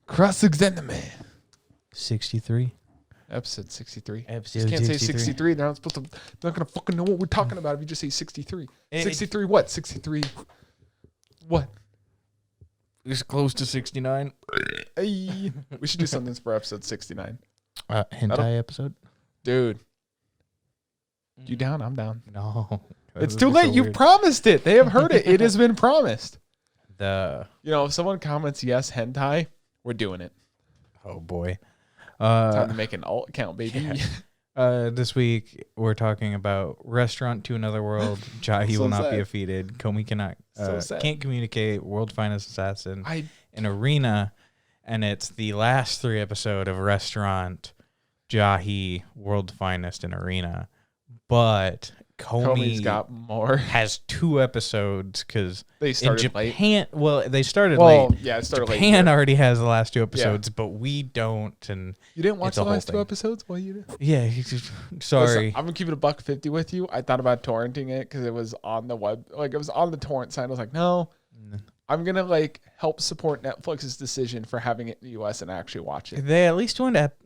Cross-examine. 63. Episode 63. Episode You can't 63. say 63. They're not supposed to. They're not gonna fucking know what we're talking about if you just say 63. 63 what? 63 what? It's close to 69. Hey, we should do something for episode 69. Hentai episode? Dude. You down? I'm down. No. It's too late. You promised it. They have heard it. It has been promised. If someone comments yes, hentai, we're doing it. Oh, boy. Time to make an alt account, baby. Yeah. This week, we're talking about Restaurant to Another World. Jahy So will not be sad. defeated. Komi sad. can't communicate. World Finest Assassin. In Irina. And it's the last 3 episode of Restaurant, Jahy, World Finest, and Irina. But Komi's got more. has 2 episodes because They started in late. Japan, well, they started late. Yeah, it started late. Japan already has the last 2 episodes, but we don't. And You didn't watch it's a the whole last 2 thing. episodes? Well, you did. yeah, sorry. Listen, I'm gonna keep it $1.50 with you. I thought about torrenting it because it was on the web, like it was on the torrent site. I was like, no, I'm gonna help support Netflix's decision for having it in the US and actually watch it They at least went at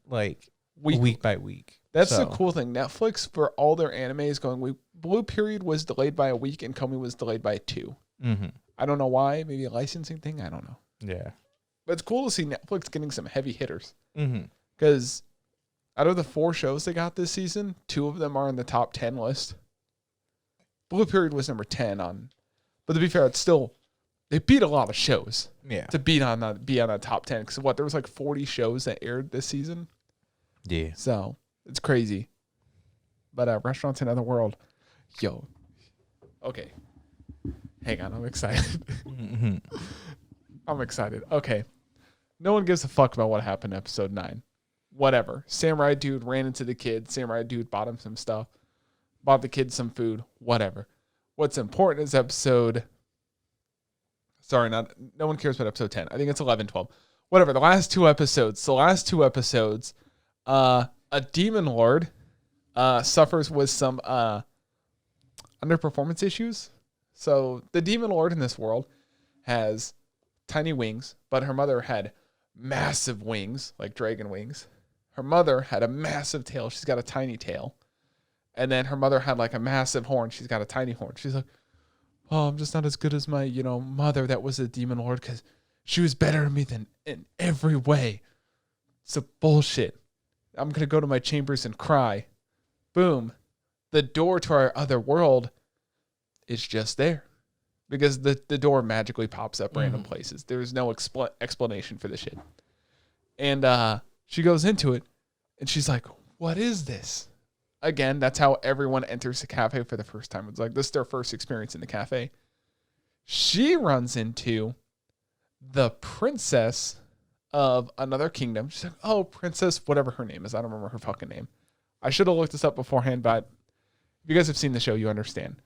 week by week. That's the cool thing. Netflix, for all their anime, is going. Blue Period was delayed by a week, and Komi was delayed by 2. Mm-hmm. I don't know why. Maybe a licensing thing. I don't know. Yeah. But it's cool to see Netflix getting some heavy hitters. Mm-hmm. Because out of the 4 shows they got this season, 2 of them are in the top 10 list. Blue Period was number 10 on. But to be fair, it's still, they beat a lot of shows. Yeah. To be on the top 10. Because there was 40 shows that aired this season. Yeah. So it's crazy. But Restaurants in Another World. Yo. Okay. Hang on. I'm excited. Mm-hmm. I'm excited. Okay. No one gives a fuck about what happened in episode 9. Whatever. Samurai dude ran into the kid. Samurai dude bought him some stuff. Bought the kid some food. Whatever. What's important is episode... Sorry, no one cares about episode 10. I think it's 11, 12. Whatever. The last 2 episodes. A demon lord suffers with some underperformance issues. So the demon lord in this world has tiny wings, but her mother had massive wings, like dragon wings. Her mother had a massive tail. She's got a tiny tail. And then her mother had a massive horn. She's got a tiny horn. She's like, oh, I'm just not as good as my, mother that was a demon lord because she was better than me in every way. It's a bullshit. I'm going to go to my chambers and cry. Boom. The door to our other world is just there. Because the door magically pops up random places. There's no explanation for this shit. And she goes into it, and she's like, what is this? Again, that's how everyone enters the cafe for the first time. It's like, this is their first experience in the cafe. She runs into the princess of another kingdom. She's like, oh, princess, whatever her name is. I don't remember her fucking name. I should have looked this up beforehand, but if you guys have seen the show, you understand.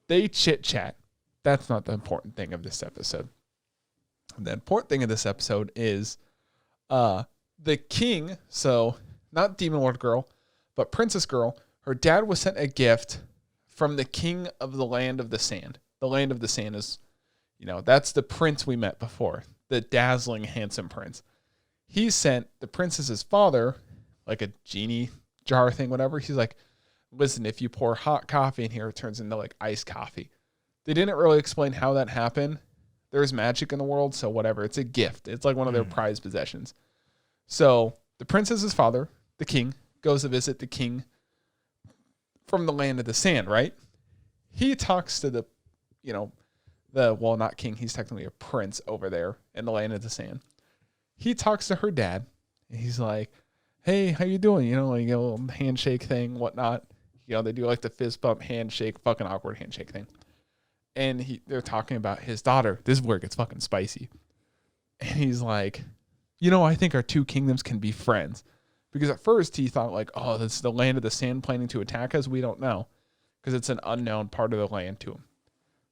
They chit-chat. That's not the important thing of this episode. The important thing of this episode is the king, so not Demon Lord Girl, but Princess Girl, her dad was sent a gift from the king of the Land of the Sand. The Land of the Sand is, that's the prince we met before, the dazzling, handsome prince. He sent the princess's father, like a genie jar thing, whatever. He's like, listen, if you pour hot coffee in here, it turns into iced coffee. They didn't really explain how that happened. There's magic in the world, so whatever. It's a gift. It's like one of their prized possessions. So the princess's father, the king, goes to visit the king from the Land of the Sand, right? He talks to not king, he's technically a prince over there in the Land of the Sand. He talks to her dad, and he's like, hey, how you doing? A little handshake thing, whatnot. They do the fist bump, handshake, fucking awkward handshake thing. And they're talking about his daughter. This is where it gets fucking spicy. And he's like, I think our 2 kingdoms can be friends. Because at first he thought oh, this is the Land of the Sand planning to attack us. We don't know. Because it's an unknown part of the land to him.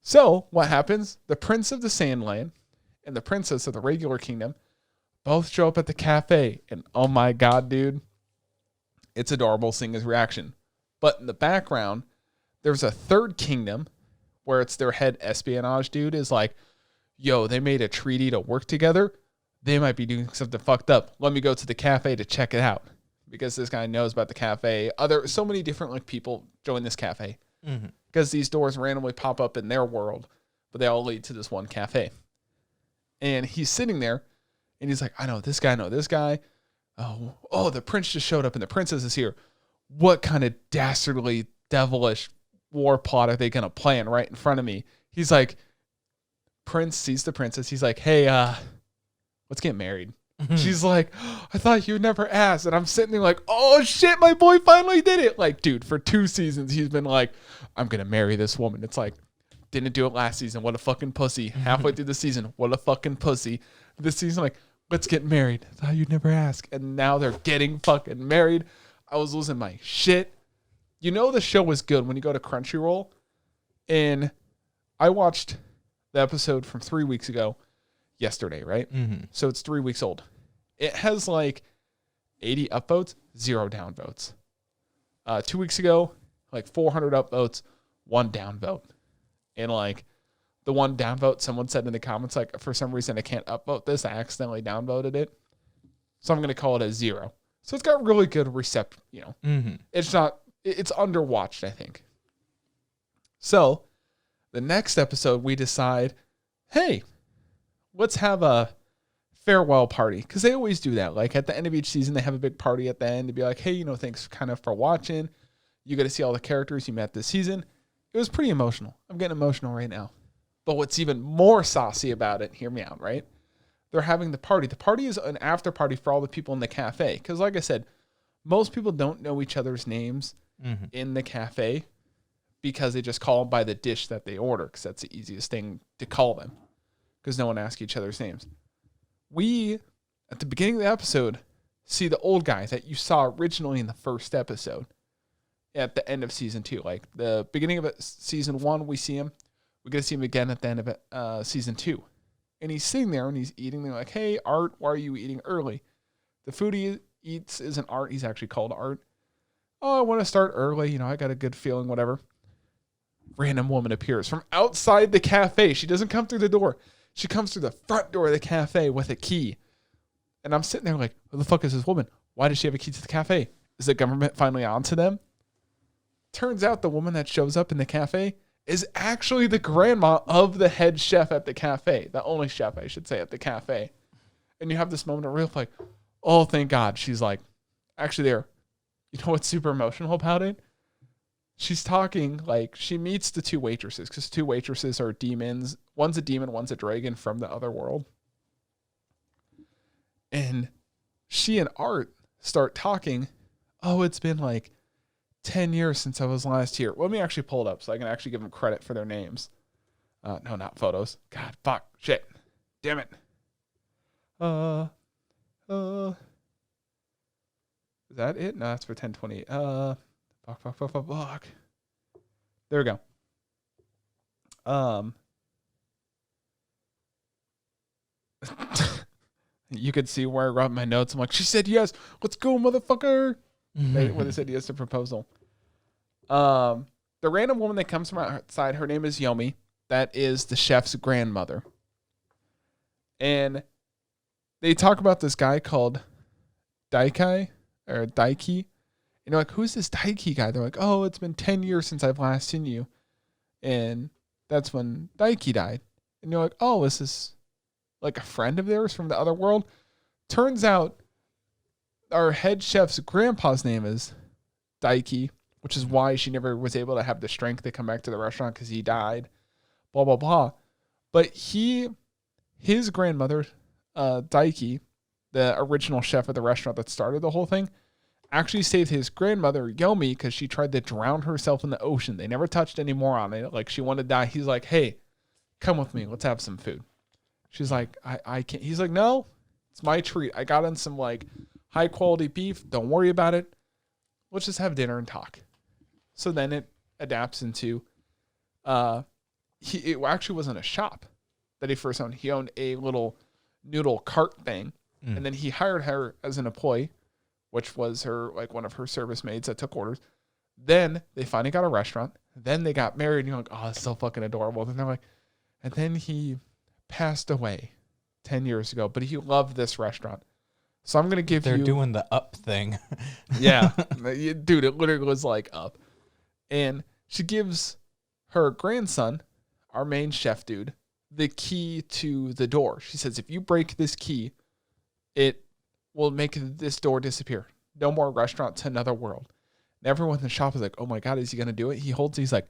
So what happens? The prince of the Sandland and the princess of the regular kingdom both show up at the cafe. And oh my God, dude. It's adorable seeing his reaction. But in the background, there's a third kingdom where it's their head espionage dude is like, yo, they made a treaty to work together. they might be doing something fucked up. Let me go to the cafe to check it out. Because this guy knows about the cafe. So many different like people join this cafe. Because these doors randomly pop up in their world, but they all lead to this one cafe. And he's sitting there, and he's like, I know this guy. Oh, the prince just showed up, and the princess is here. What kind of dastardly, devilish war plot are they going to plan right in front of me? He's like, Prince sees the princess. He's like, hey, let's get married. She's like, I thought you'd never ask. And I'm sitting there like, oh shit, my boy finally did it. Like, dude, for 2 seasons, he's been like, I'm going to marry this woman. It's like, didn't do it last season. What a fucking pussy. Halfway through the season, what a fucking pussy. This season, like, let's get married. I thought you'd never ask. And now they're getting fucking married. I was losing my shit. You know the show was good when you go to Crunchyroll. And I watched the episode from 3 weeks ago yesterday, right? So it's 3 weeks old. It has like 80 upvotes, 0 downvotes. 2 weeks ago, like 400 upvotes, 1 downvote. And like the 1 downvote, someone said in the comments, like, for some reason I can't upvote this. I accidentally downvoted it. So I'm going to call it a 0. So it's got really good reception, It's underwatched, I think. So the next episode, we decide, hey, let's have a farewell party. Because they always do that. Like at the end of each season, they have a big party at the end to be like, hey, thanks kind of for watching. You get to see all the characters you met this season. It was pretty emotional. I'm getting emotional right now. But what's even more saucy about it, hear me out, right? They're having the party. The party is an after party for all the people in the cafe. Because like I said, most people don't know each other's names in the cafe because they just call them by the dish that they order because that's the easiest thing to call them because no one asks each other's names. We, at the beginning of the episode, see the old guy that you saw originally in the first episode at the end of season 2. Like the beginning of season 1, we see him. We get to see him again at the end of season 2. And he's sitting there and he's eating. They're like, hey, Art, why are you eating early? The food he eats isn't Art. He's actually called Art. Oh, I want to start early. I got a good feeling, whatever. Random woman appears from outside the cafe. She doesn't come through the door. She comes through the front door of the cafe with a key. And I'm sitting there like, who the fuck is this woman? Why does she have a key to the cafe? Is the government finally on to them? Turns out the woman that shows up in the cafe is actually the grandma of the head chef at the cafe. The only chef, I should say, at the cafe. And you have this moment of real like, oh, thank God. She's like, actually there. You know what's super emotional about it? She's talking, like, she meets the 2 waitresses, because 2 waitresses are demons. One's a demon, one's a dragon from the other world. And she and Art start talking. Oh, it's been like 10 years since I was last here. Let me actually pull it up so I can actually give them credit for their names. No, not photos. God, fuck, shit. Damn it. Is that it? No, that's for 1028. Fuck. There we go. You could see where I wrote my notes. I'm like, she said yes. Let's go, motherfucker. When they said yes to proposal. The random woman that comes from outside, her name is Yomi. That is the chef's grandmother. And they talk about this guy called Daiki. And you're like, who's this Daiki guy? They're like, oh, it's been 10 years since I've last seen you. And that's when Daiki died. And you're like, oh, is this like a friend of theirs from the other world? Turns out our head chef's grandpa's name is Daiki, which is why she never was able to have the strength to come back to the restaurant because he died. Blah, blah, blah. But his grandmother, Daiki, the original chef of the restaurant that started the whole thing, actually saved his grandmother, Yomi, because she tried to drown herself in the ocean. They never touched any more on it. Like, she wanted to die. He's like, hey, come with me. Let's have some food. She's like, I can't. He's like, no, it's my treat. I got in some, like, high-quality beef. Don't worry about it. Let's just have dinner and talk. So then it adapts into, it actually wasn't a shop that he first owned. He owned a little noodle cart thing. And then he hired her as an employee, which was her, like, one of her service maids that took orders. Then they finally got a restaurant. Then they got married. And you're like, oh, that's so fucking adorable. And they're like, and then he passed away 10 years ago, but he loved this restaurant. So I'm going to give They're doing the up thing. Yeah. Dude, it literally was like up. And she gives her grandson, our main chef dude, the key to the door. She says, if you break this key, it will make this door disappear. No more restaurant to another world. And everyone in the shop is like, oh my God, is he going to do it? He's like,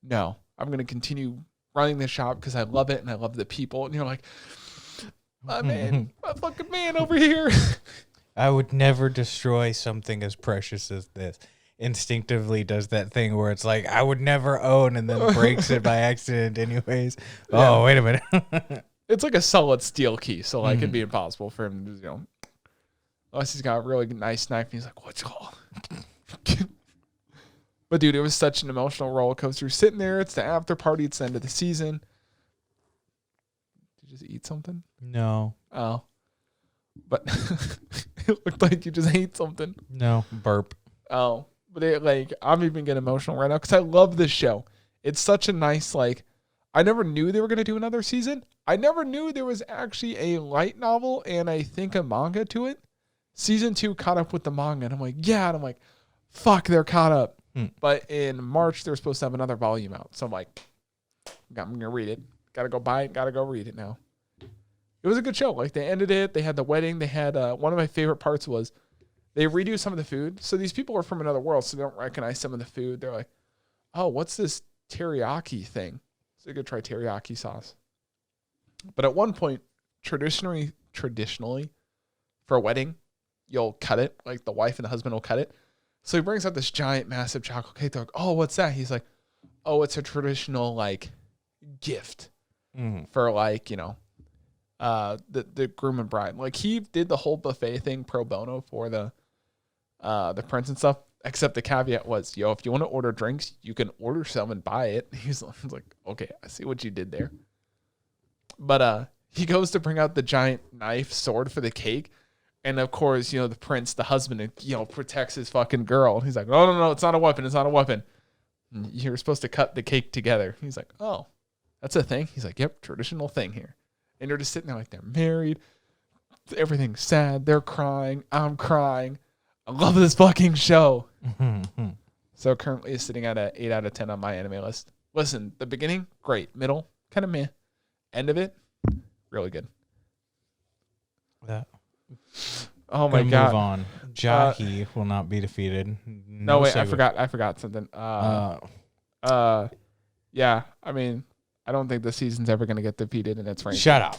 no, I'm going to continue running the shop because I love it and I love the people. And you're like, my fucking man over here. I would never destroy something as precious as this. Instinctively does that thing where it's like, I would never own, and then breaks it by accident anyways. Yeah. Oh, wait a minute. It's like a solid steel key, so like it'd be impossible for him to, unless he's got a really nice knife and he's like, what's it called? But dude, it was such an emotional roller coaster. Sitting there, it's the after party, it's the end of the season. Did you just eat something? No. Oh. But it looked like you just ate something. No. Burp. Oh. But I'm even getting emotional right now because I love this show. It's such a nice, I never knew they were going to do another season. I never knew there was actually a light novel and I think a manga to it. Season 2 caught up with the manga, and I'm like, yeah. And I'm like, fuck, they're caught up. But in March, they're supposed to have another volume out. So I'm like, I'm going to read it. Got to go buy it. Got to go read it now. It was a good show. Like, they ended it. They had the wedding. They had one of my favorite parts was they redo some of the food. So these people are from another world, so they don't recognize some of the food. They're like, oh, what's this teriyaki thing? So they could try teriyaki sauce. But at one point, traditionally, for a wedding, you'll cut it. Like, the wife and the husband will cut it. So he brings out this giant, massive chocolate cake. They're like, oh, what's that? He's like, oh, it's a traditional, gift for, the groom and bride. Like, he did the whole buffet thing pro bono for the prince and stuff, except the caveat was, if you want to order drinks, you can order some and buy it. He's like, okay, I see what you did there. But he goes to bring out the giant knife sword for the cake. And of course, the prince, the husband, protects his fucking girl. He's like, no, it's not a weapon. It's not a weapon. You're supposed to cut the cake together. He's like, oh, that's a thing. He's like, yep, traditional thing here. And they're just sitting there like they're married. Everything's sad. They're crying. I'm crying. I love this fucking show. So currently it's sitting at an 8 out of 10 on my anime list. Listen, the beginning, great. Middle, kind of meh. End of it, really good. Oh my God. Move on. Jahy will not be defeated. No, wait, I forgot something. Yeah, I mean, I don't think the season's ever going to get defeated in its rank. Shut up.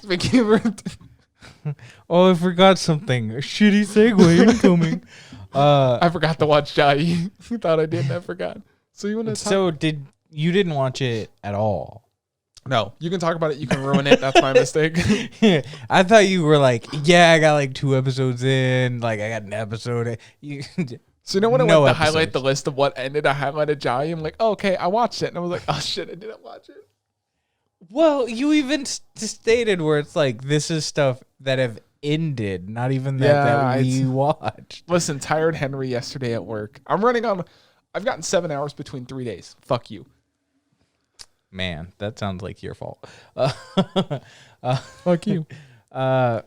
Oh, I forgot something. A shitty segue incoming. I forgot to watch Jahy. You thought I didn't. I forgot. So you want to talk? So you didn't watch it at all? No, you can talk about it. You can ruin it. That's my mistake. I thought you were like, yeah, I got 2 episodes in. I got an episode. So when I went to highlight the list of what ended, I highlighted Jahy. I'm like, oh, okay, I watched it. And I was like, oh, shit, I didn't watch it. Well, you even stated where it's this is stuff that have ended, not even that we watched. Listen, tired Henry yesterday at work. I've gotten 7 hours between 3 days. Fuck you. Man, that sounds like your fault. Fuck you. So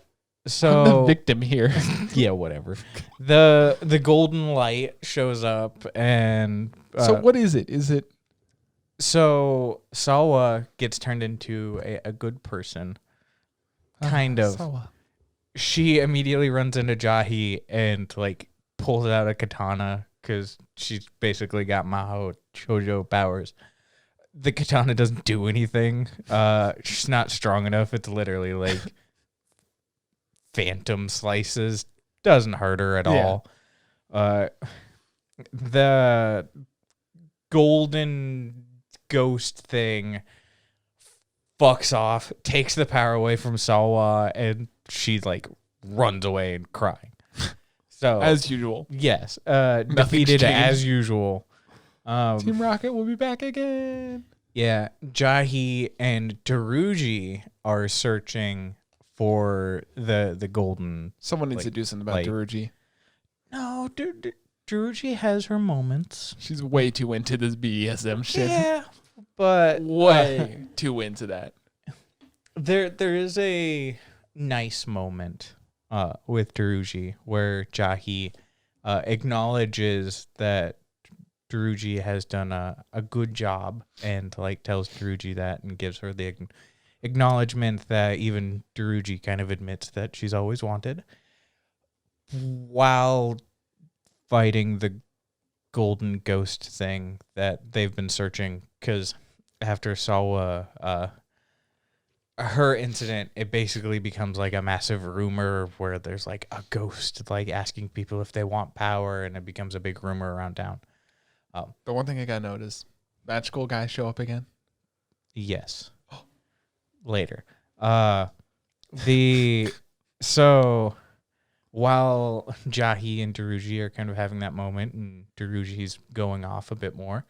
I'm the victim here. Yeah, whatever. The golden light shows up, and so what is it? Is it? So Sawa gets turned into a good person, kind of. Sawa. She immediately runs into Jahy and pulls out a katana because she's basically got Maho Shoujo powers. The katana doesn't do anything. She's not strong enough. It's literally phantom slices. Doesn't hurt her at all. The golden ghost thing fucks off, takes the power away from Sawa, and she runs away and crying. So as usual. Yes. Defeated as usual. Team Rocket will be back again. Yeah, Jahy and Daruji are searching for the golden. Someone needs to do something about Daruji. No, Daruji has her moments. She's way too into this BDSM shit. Yeah, but way too into that. There is a nice moment with Daruji where Jahy acknowledges that Daruji has done a good job and like tells Daruji that and gives her the acknowledgement that even Daruji kind of admits that she's always wanted while fighting the golden ghost thing that they've been searching, because after Sawa her incident, it basically becomes like a massive rumor where there's like a ghost like asking people if they want power, and it becomes a big rumor around town. The one thing I got noticed, magical guys show up again. Yes. Later. So while Jahy and Daruji are kind of having that moment and Daruji's going off a bit more,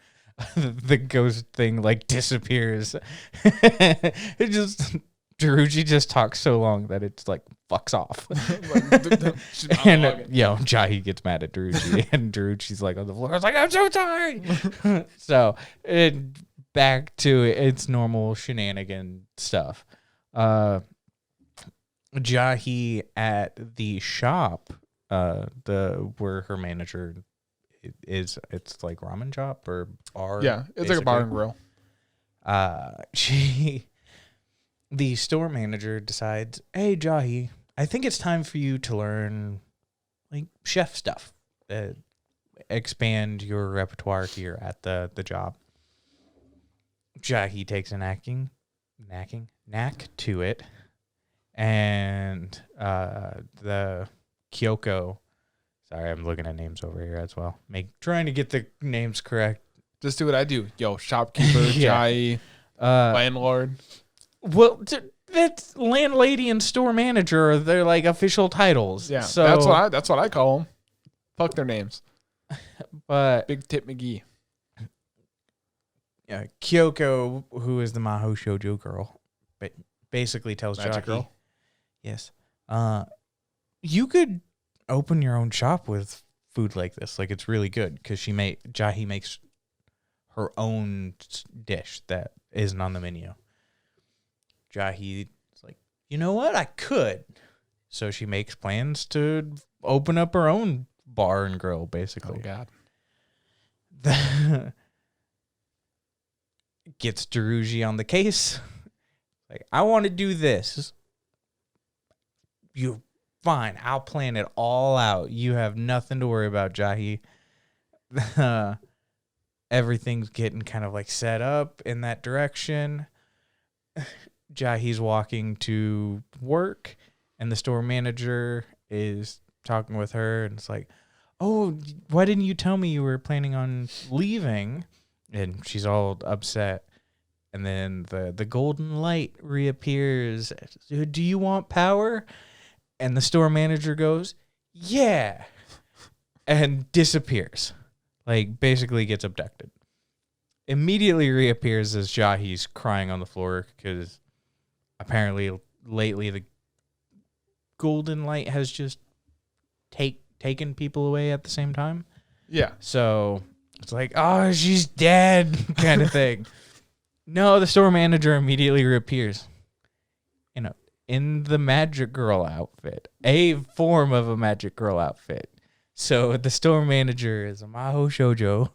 the ghost thing like disappears. Daruji just talks so long that it's like fucks off. And Jahy gets mad at Daruji and Daruji's like on the floor. It's like, I'm so sorry. So back to its normal shenanigan stuff. Jahy at the shop, where her manager is, it's like ramen shop or bar. Yeah, it's basically like a bar and grill. The store manager decides, hey, Jahy, I think it's time for you to learn like chef stuff. Expand your repertoire here at the job. Jahy takes a knack to it. And the Kyoko, sorry, I'm looking at names over here as well. Trying to get the names correct. Just do what I do. Yo, shopkeeper, Jahy, landlord. Well, that's landlady and store manager. They're like official titles. Yeah, so that's what I call them. Fuck their names. But Big Tip McGee. Yeah, Kyoko, who is the Maho Shoujo girl, basically tells Magic Jahy, girl. Yes, you could open your own shop with food like this. Like, it's really good because Jahy makes her own dish that isn't on the menu. Jahy's like, you know what? I could. So she makes plans to open up her own bar and grill, basically. Oh, God. Gets Daruji on the case. Like, I want to do this. You fine. I'll plan it all out. You have nothing to worry about, Jahy. Everything's getting kind of like set up in that direction. Jahy's walking to work, and the store manager is talking with her, and it's like, oh, why didn't you tell me you were planning on leaving? And she's all upset. And then the golden light reappears. Do you want power? And the store manager goes, yeah, and disappears. Like, basically gets abducted. Immediately reappears as Jahy's crying on the floor because apparently lately the golden light has just taken people away at the same time. Yeah. So it's like, oh, she's dead kind of thing. No, the store manager immediately reappears. In the magic girl outfit. A form of a magic girl outfit. So the store manager is a Maho Shoujo.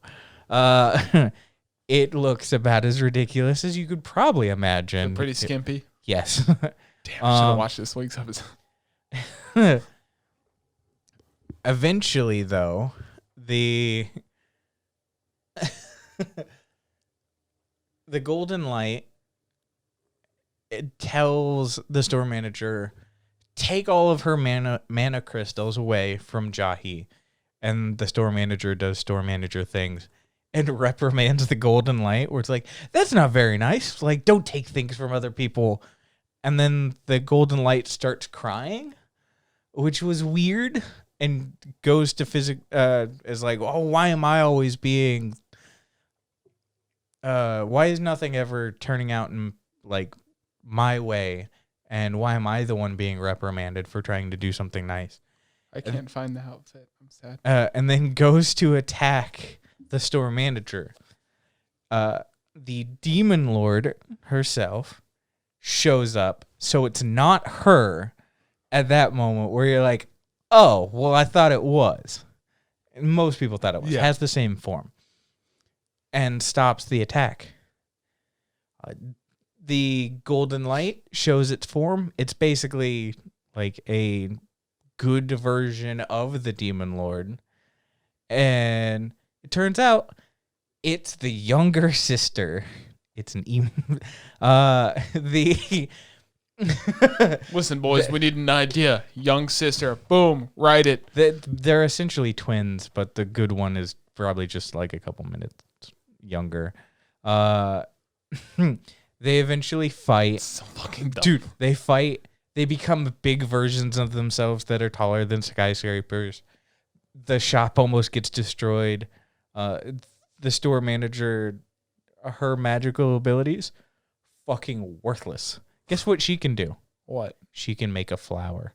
It looks about as ridiculous as you could probably imagine. Pretty skimpy. Yes. Damn, I should have watched this week's episode. Eventually, though, the golden light, it tells the store manager, take all of her mana crystals away from Jahy. And the store manager does store manager things and reprimands the golden light, where it's like, that's not very nice. Like, don't take things from other people. And then the golden light starts crying, which was weird, and goes to is like, oh, why am I always being, why is nothing ever turning out in like my way? And why am I the one being reprimanded for trying to do something nice? I can't find the outfit. I'm sad. And then goes to attack the store manager. The demon lord herself shows up. So it's not her. at that moment where you're like, oh, well, I thought it was. Most people thought it was. Yeah. Has the same form. And stops the attack. The golden light shows its form. It's basically like a good version of the Demon Lord. And it turns out it's the younger sister. It's an Listen, boys, we need an idea. Young sister. Boom. Write it. They're essentially twins, but the good one is probably just like a couple minutes younger. They eventually fight. So fucking dumb. Dude, they fight. They become big versions of themselves that are taller than skyscrapers. The shop almost gets destroyed. The store manager, her magical abilities, fucking worthless. Guess what she can do? What? She can make a flower.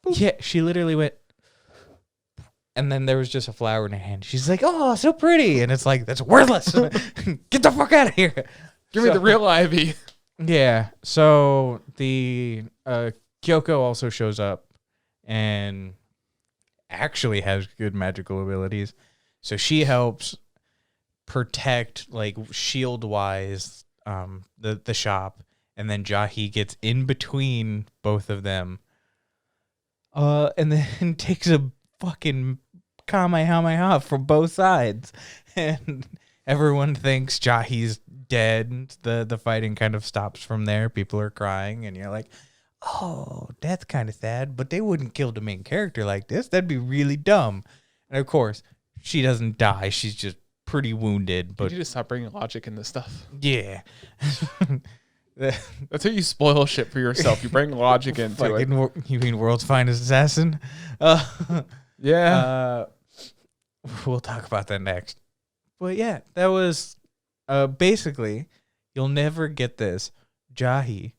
Boop. Yeah, she literally went, and then there was just a flower in her hand. She's like, oh, so pretty. And it's like, that's worthless. Get the fuck out of here. Give me the real Ivy. Yeah. So the Kyoko also shows up and actually has good magical abilities. So she helps protect, like, shield-wise, the shop. And then Jahy gets in between both of them. And then takes a fucking Kamehameha from both sides. And everyone thinks Jahy's dead. The fighting kind of stops from there. People are crying. And you're like, oh, that's kind of sad. But they wouldn't kill the main character like this. That'd be really dumb. And of course, she doesn't die. She's just pretty wounded. But you need to stop bringing logic in this stuff. yeah. That's how you spoil shit for yourself. You bring logic into it. You mean World's Finest Assassin? Yeah. We'll talk about that next. But yeah, that was basically, you'll never get this. Jahy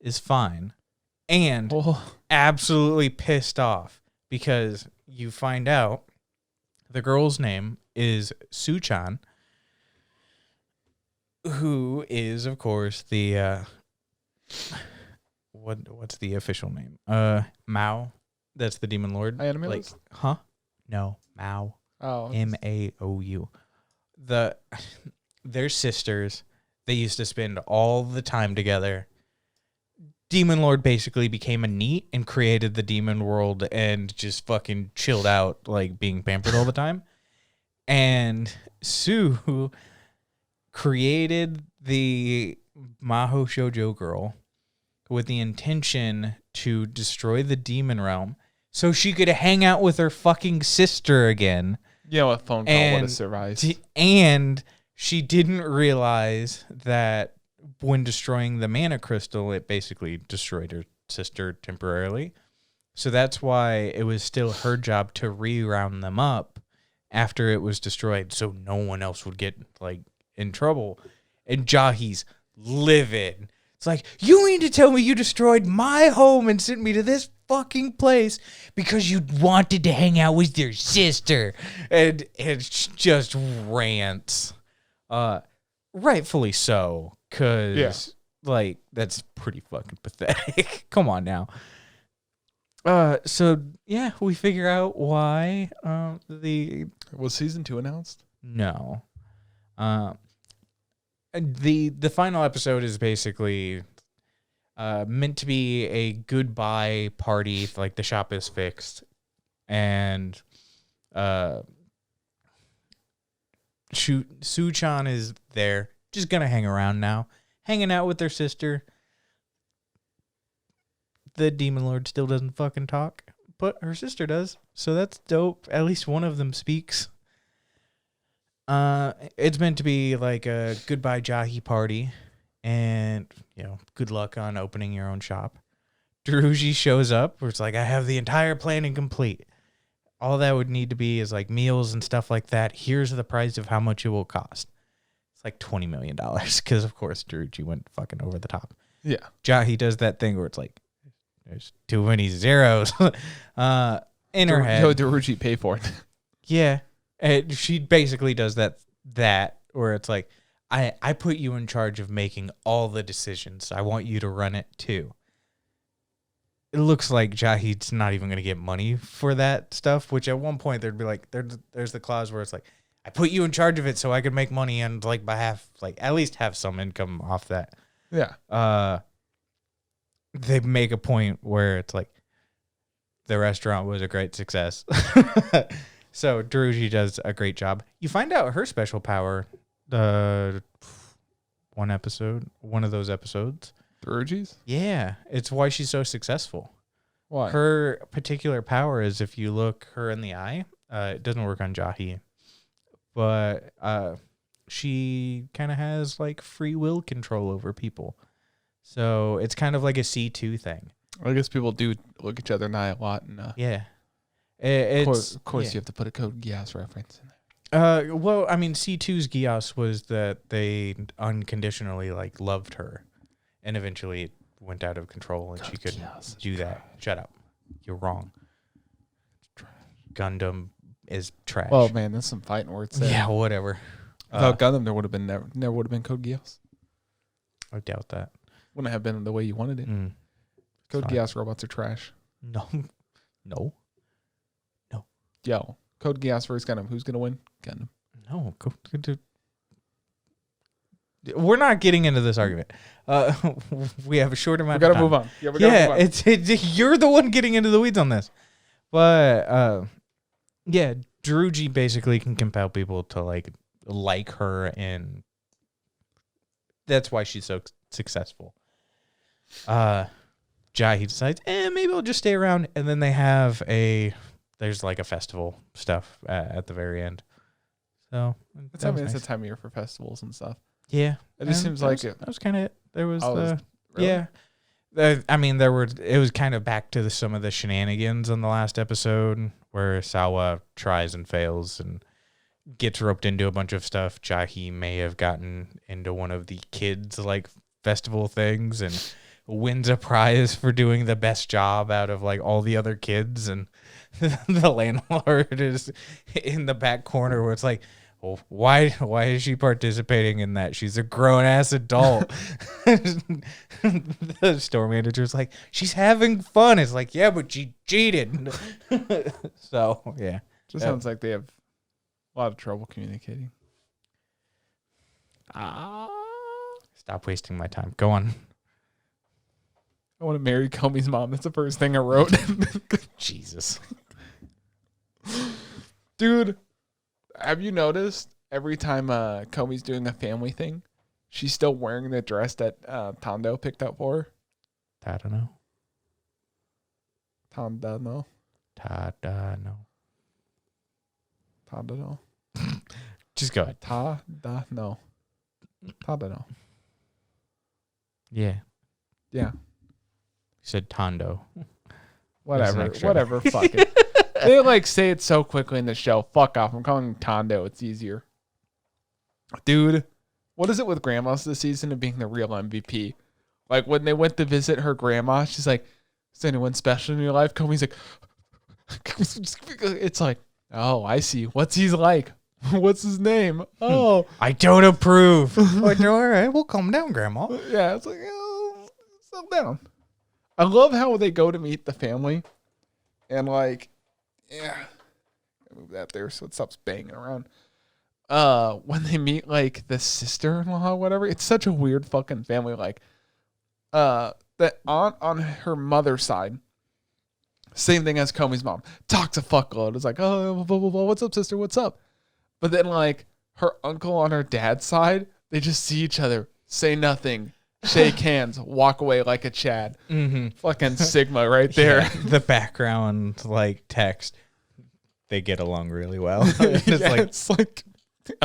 is fine and absolutely pissed off because you find out the girl's name is Suchan, who is, of course, the what's the official name? Mao. That's the Demon Lord. Anime like, list? huh? No, Mao. Oh. Maou. They're sisters. They used to spend all the time together. Demon Lord basically became a NEET and created the demon world and just fucking chilled out, like being pampered all the time. And Sue created the Maho Shoujo girl with the intention to destroy the demon realm so she could hang out with her fucking sister again. Yeah, a phone call would have survived. And she didn't realize that when destroying the mana crystal, it basically destroyed her sister temporarily. So that's why it was still her job to re-round them up after it was destroyed so no one else would get, like, in trouble. And Jahy's livid. It's like, you mean to tell me you destroyed my home and sent me to this fucking place because you wanted to hang out with your sister? And it just rants. Rightfully so, because, like, that's pretty fucking pathetic. Come on now. So, yeah, we figure out why Was season 2 announced? No. The final episode is basically meant to be a goodbye party, like the shop is fixed, and Suchan is there, just gonna hang around now, hanging out with their sister. The Demon Lord still doesn't fucking talk, but her sister does, so that's dope. At least one of them speaks. It's meant to be like a goodbye Jahy party, and, you know, good luck on opening your own shop. Daruji shows up, where it's like, I have the entire planning complete. All that would need to be is, like, meals and stuff like that. Here's the price of how much it will cost. It's like $20 million, because, of course, Daruji went fucking over the top. Yeah. Jahy does that thing where it's like, there's too many zeros in her head. Daruji pay for it. Yeah. And she basically does that where it's like, I put you in charge of making all the decisions. I want you to run it too. it looks like Jahy's not even going to get money for that stuff, which at one point there'd be like, there's the clause where it's like, I put you in charge of it so I could make money and like behalf, like at least have some income off that. Yeah. They make a point where it's like the restaurant was a great success. So Druji does a great job. You find out her special power, one of those episodes. Druji's? Yeah, it's why she's so successful. Why? Her particular power is if you look her in the eye, it doesn't work on Jahy, but she kind of has like free will control over people. So it's kind of like a C2 thing. I guess people do look each other in the eye a lot. And, Yeah. Of course, you have to put a Code Geass reference in there. Well, I mean, C2's Geass was that they unconditionally like loved her, and eventually it went out of control, and Code she could Geass do that. Shut up, you're wrong. Gundam is trash. Well, man, that's some fighting words there. Yeah, whatever. Without Gundam, there would have been never would have been Code Geass. I doubt that. Wouldn't have been the way you wanted it. Code Geass robots are trash. No. Yo, Code Geass versus Gundam. Who's gonna win? Gundam. No. We're not getting into this argument. We have a short amount. We of gotta time. move on. Yeah, we gotta move on. It's you're the one getting into the weeds on this, but yeah, Druji basically can compel people to like her, and that's why she's so successful. Jahy decides, maybe I'll just stay around, and then they have there's like a festival stuff at the very end. So it's a time of year for festivals and stuff. Yeah, it just seems like that was kind of it. There was really? Yeah. I mean, it was kind of back to some of the shenanigans on the last episode where Sawa tries and fails and gets roped into a bunch of stuff. Jahy may have gotten into one of the kids like festival things and wins a prize for doing the best job out of like all the other kids, and the landlord is in the back corner where it's like, well, why is she participating in that? She's a grown-ass adult. The store manager's like, she's having fun. It's like, yeah, but she cheated. So, yeah. Just sounds like they have a lot of trouble communicating. Stop wasting my time. Go on. I want to marry Komi's mom. That's the first thing I wrote. Jesus. Dude, have you noticed every time Komi's doing a family thing, she's still wearing the dress that Tando picked up for her? I don't know. Tando. Just go ahead. Tando. Yeah. Yeah. You said Tondo. Whatever. Fuck it. They say it so quickly in the show. Fuck off. I'm calling him Tondo. It's easier. Dude, what is it with grandmas this season of being the real MVP? Like when they went to visit her grandma, she's like, is anyone special in your life? Komi's like, it's like, oh, I see. What's he like? What's his name? Oh, I don't approve. Like, all right, well, calm down, Grandma. Yeah, it's like, oh, settle down. I love how they go to meet the family, and yeah, move that there so it stops banging around. When they meet the sister-in-law or whatever, it's such a weird fucking family. That aunt on her mother's side, same thing as Komi's mom, talks a fuckload. It's like, oh, blah, blah, blah, what's up, sister? What's up? But then her uncle on her dad's side, they just see each other, say nothing, shake hands, walk away like a Chad. Mm-hmm. Fucking Sigma right there. Yeah, the background text, they get along really well. It's like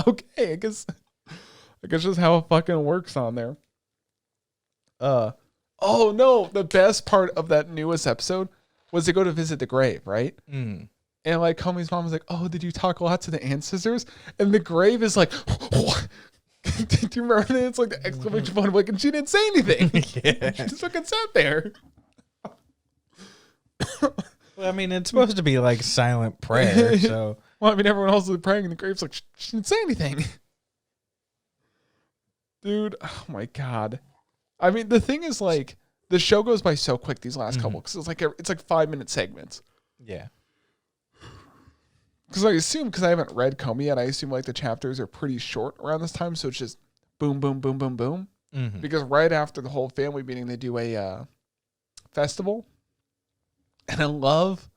okay, I guess just how it fucking works on there. Oh no, the best part of that newest episode was they go to visit the grave, right? Mm. And Komi's mom was like, "Oh, did you talk a lot to the ancestors?" And the grave is like, "What?" Do you remember that? It's like the exclamation point, and she didn't say anything. Yeah. She just fucking sat there. Well, I mean, it's supposed to be silent prayer, so. Well, I mean, everyone else is praying in the grave's like, she didn't say anything. Dude, oh my God. I mean, the thing is the show goes by so quick these last couple because it's like 5-minute segments. Yeah. Because I haven't read Komi yet, I assume like the chapters are pretty short around this time, so it's just boom, boom, boom, boom, boom. Mm-hmm. Because right after the whole family meeting, they do a festival, and I love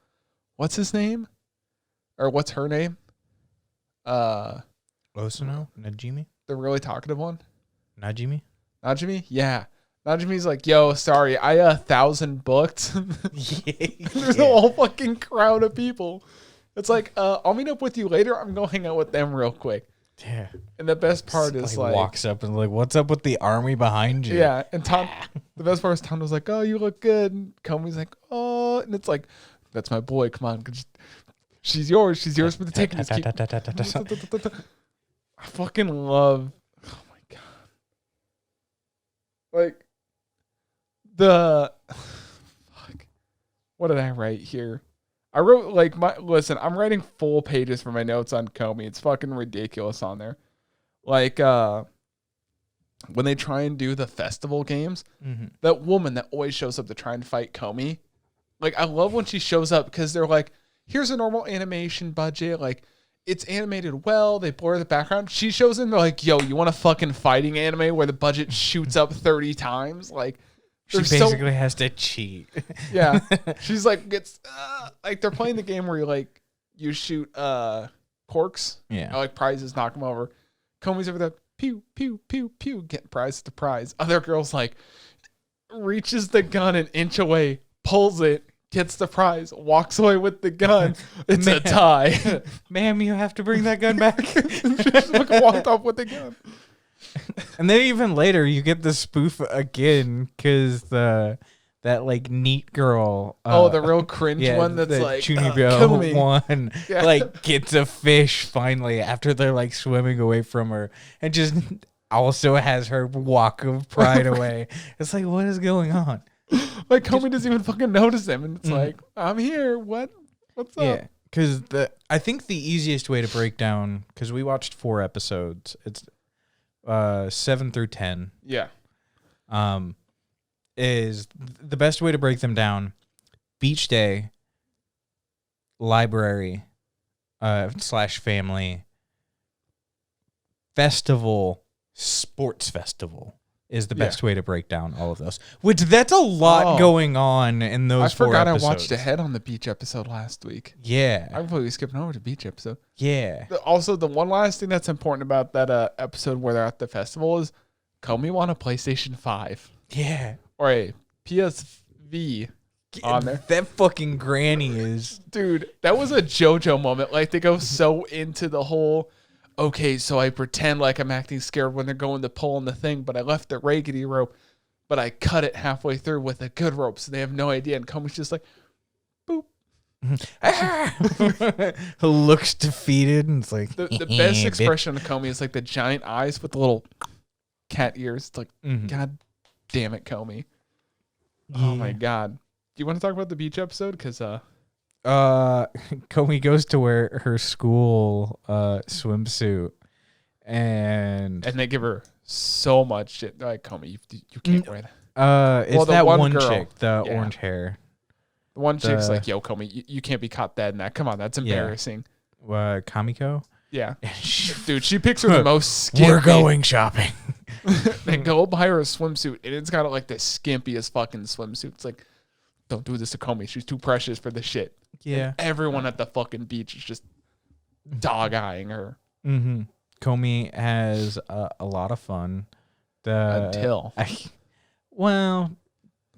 what's his name, or what's her name? Osano? Najimi? The really talkative one. Najimi? Yeah. Najimi's like, yo, sorry, I 1,000 booked. There's a whole fucking crowd of people. It's like, I'll meet up with you later. I'm going to hang out with them real quick. Yeah. And the best part is like... walks up and like, what's up with the army behind you? Yeah. And the best part is Tom was like, oh, you look good. And Komi's like, oh. And it's like, that's my boy. Come on. She's yours. She's yours for the taking. I fucking love... Oh, my God. Like, Fuck. What did I write here? I wrote listen, I'm writing full pages for my notes on Komi. It's fucking ridiculous on there. Like, when they try and do the festival games, that woman that always shows up to try and fight Komi, like, I love when she shows up because they're like, here's a normal animation budget. Like, it's animated well. They blur the background. She shows in, they're like, yo, you want a fucking fighting anime where the budget shoots up 30 times? Like, she basically has to cheat. Yeah. She's like, like they're playing the game where you shoot corks. Yeah. Like prizes, knock them over. Komi's over there, pew, pew, pew, pew, getting prize to prize. Other girl's like, reaches the gun an inch away, pulls it, gets the prize, walks away with the gun. It's a tie. Ma'am, you have to bring that gun back. She just walked off with the gun. And then even later, you get the spoof again because that like neat girl. The real cringe one that's the like Chunibyo one, like gets a fish finally after they're like swimming away from her, and just also has her walk of pride away. It's like, what is going on? Like Komi doesn't even fucking notice him, and it's like, I'm here. What's up? Yeah, because I think the easiest way to break down, because we watched 4 episodes. It's 7 through 10. Yeah. Is the best way to break them down: beach day, library, / family, festival, sports festival is the best way to break down all of those. Which that's a lot going on in those 4 episodes. I forgot I watched ahead on the beach episode last week. Yeah. I'm completely skipping over to the beach episode. Yeah. Also, the one last thing that's important about that episode where they're at the festival is Komi won a PlayStation 5. Yeah. Or a PSV on there. That fucking granny is... Dude, that was a JoJo moment. Like, they go so into the whole... Okay, so I pretend like I'm acting scared when they're going to pull on the thing, but I left the raggedy rope, but I cut it halfway through with a good rope, so they have no idea. And Komi's just like, boop. Who looks defeated, and it's like... The best expression of Komi is like the giant eyes with the little cat ears. It's like, God damn it, Komi. Oh my God. Do you want to talk about the beach episode? Because... Komi goes to wear her school swimsuit, and they give her so much shit. They're like, Komi, you can't wear that. It's that one chick, the orange hair. The one chick's like, yo, Komi, you can't be caught dead in that. Come on, that's embarrassing. Kamiko? Yeah. Dude, she picks her the most skimpy. We're going shopping. They go buy her a swimsuit, and it's got like the skimpiest fucking swimsuit. It's like, don't do this to Komi. She's too precious for this shit. Yeah. And everyone at the fucking beach is just dog-eyeing her. Mm-hmm. Komi has a lot of fun.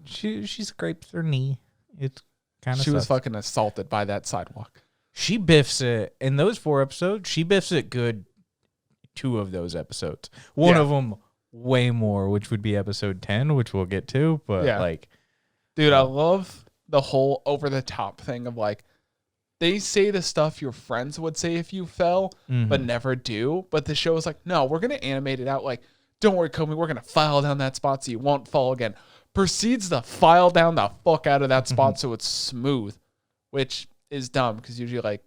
She scrapes her knee. It's kind of... She was fucking assaulted by that sidewalk. She biffs it. In those 4 episodes, she biffs it good 2 of those episodes. One of them way more, which would be episode 10, which we'll get to. But like... Dude, I love the whole over-the-top thing of like, they say the stuff your friends would say if you fell, but never do. But the show is like, no, we're going to animate it out like, don't worry, Komi, we're going to file down that spot so you won't fall again. Proceeds to file down the fuck out of that spot so it's smooth, which is dumb because usually like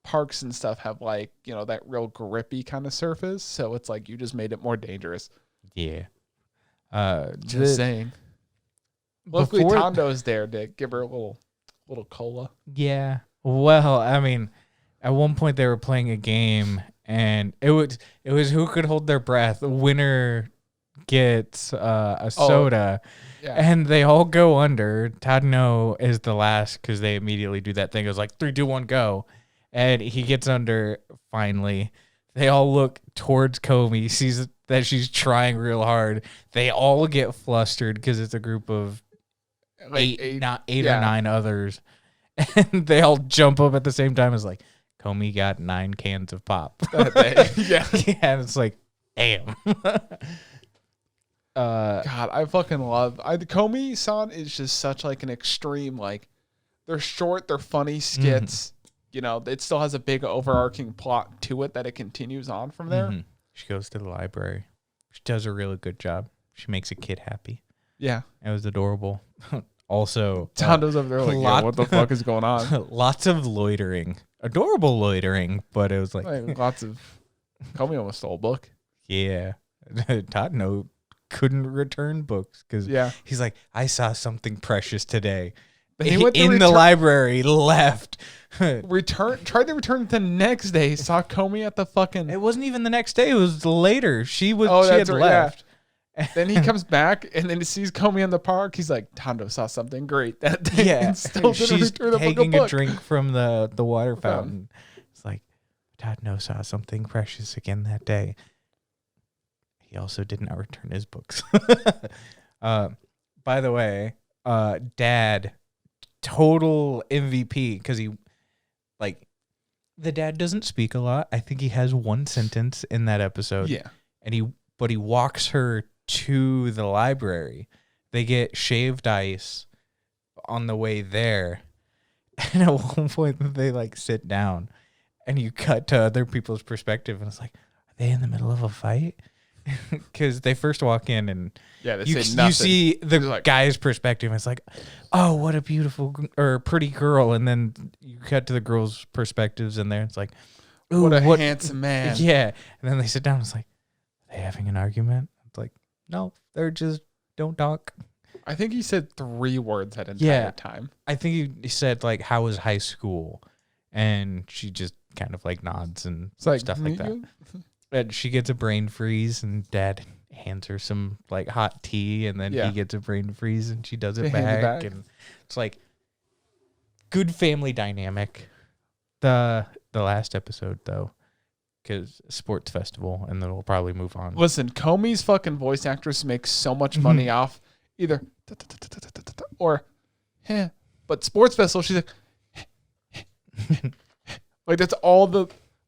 parks and stuff have like, you know, that real grippy kind of surface. So it's like you just made it more dangerous. Yeah. Just saying. Luckily, Tando's there to give her a little cola. Yeah. Well, I mean, at one point they were playing a game, and it was who could hold their breath. The winner gets a soda, and they all go under. Tadno is the last because they immediately do that thing. It was like 3, 2, 1, go, and he gets under finally. They all look towards Komi, sees that she's trying real hard. They all get flustered because it's a group of eight or 9 others. And they all jump up at the same time. It's like, Komi got 9 cans of pop. Yeah. And it's like, damn. God, I fucking love Komi-san is just such like an extreme, like they're short, they're funny skits. You know, it still has a big overarching plot to it that it continues on from there. She goes to the library. She does a really good job. She makes a kid happy. Yeah. It was adorable. Also, Tando's over there like, what the fuck is going on? Lots of loitering. Adorable loitering, but it was like lots of... Komi almost stole a book. Yeah. Tadno couldn't return books because he's like, I saw something precious today. The library, left. Tried to return the next day. Saw Komi at the fucking... It wasn't even the next day. It was later. She had left. Yeah. Then he comes back and then he sees Komi in the park. He's like, Tando saw something great that day. Yeah. She's taking a drink from the water fountain. It's like, Tando saw something precious again that day. He also did not return his books. By the way, Dad... total MVP because the dad doesn't speak a lot. I think he has 1 sentence in that episode. Yeah. But he walks her to the library. They get shaved ice on the way there. And at one point they like sit down and you cut to other people's perspective and it's like, are they in the middle of a fight? Because they first walk in and you see the guy's perspective. And it's like, oh, what a beautiful or pretty girl. And then you cut to the girl's perspectives in there. It's like, ooh, what a handsome man. Yeah. And then they sit down. It's like, are they having an argument? It's like, no, they're just don't talk. I think he said 3 words that entire time. I think he said like, how was high school? And she just kind of like nods and stuff like that. And she gets a brain freeze, and Dad hands her some like hot tea, and then he gets a brain freeze, and she does it back, and it's like good family dynamic. The last episode though, because sports festival, and then we'll probably move on. Listen, Komi's fucking voice actress makes so much money off either or, but sports festival, she's like, like that's all the.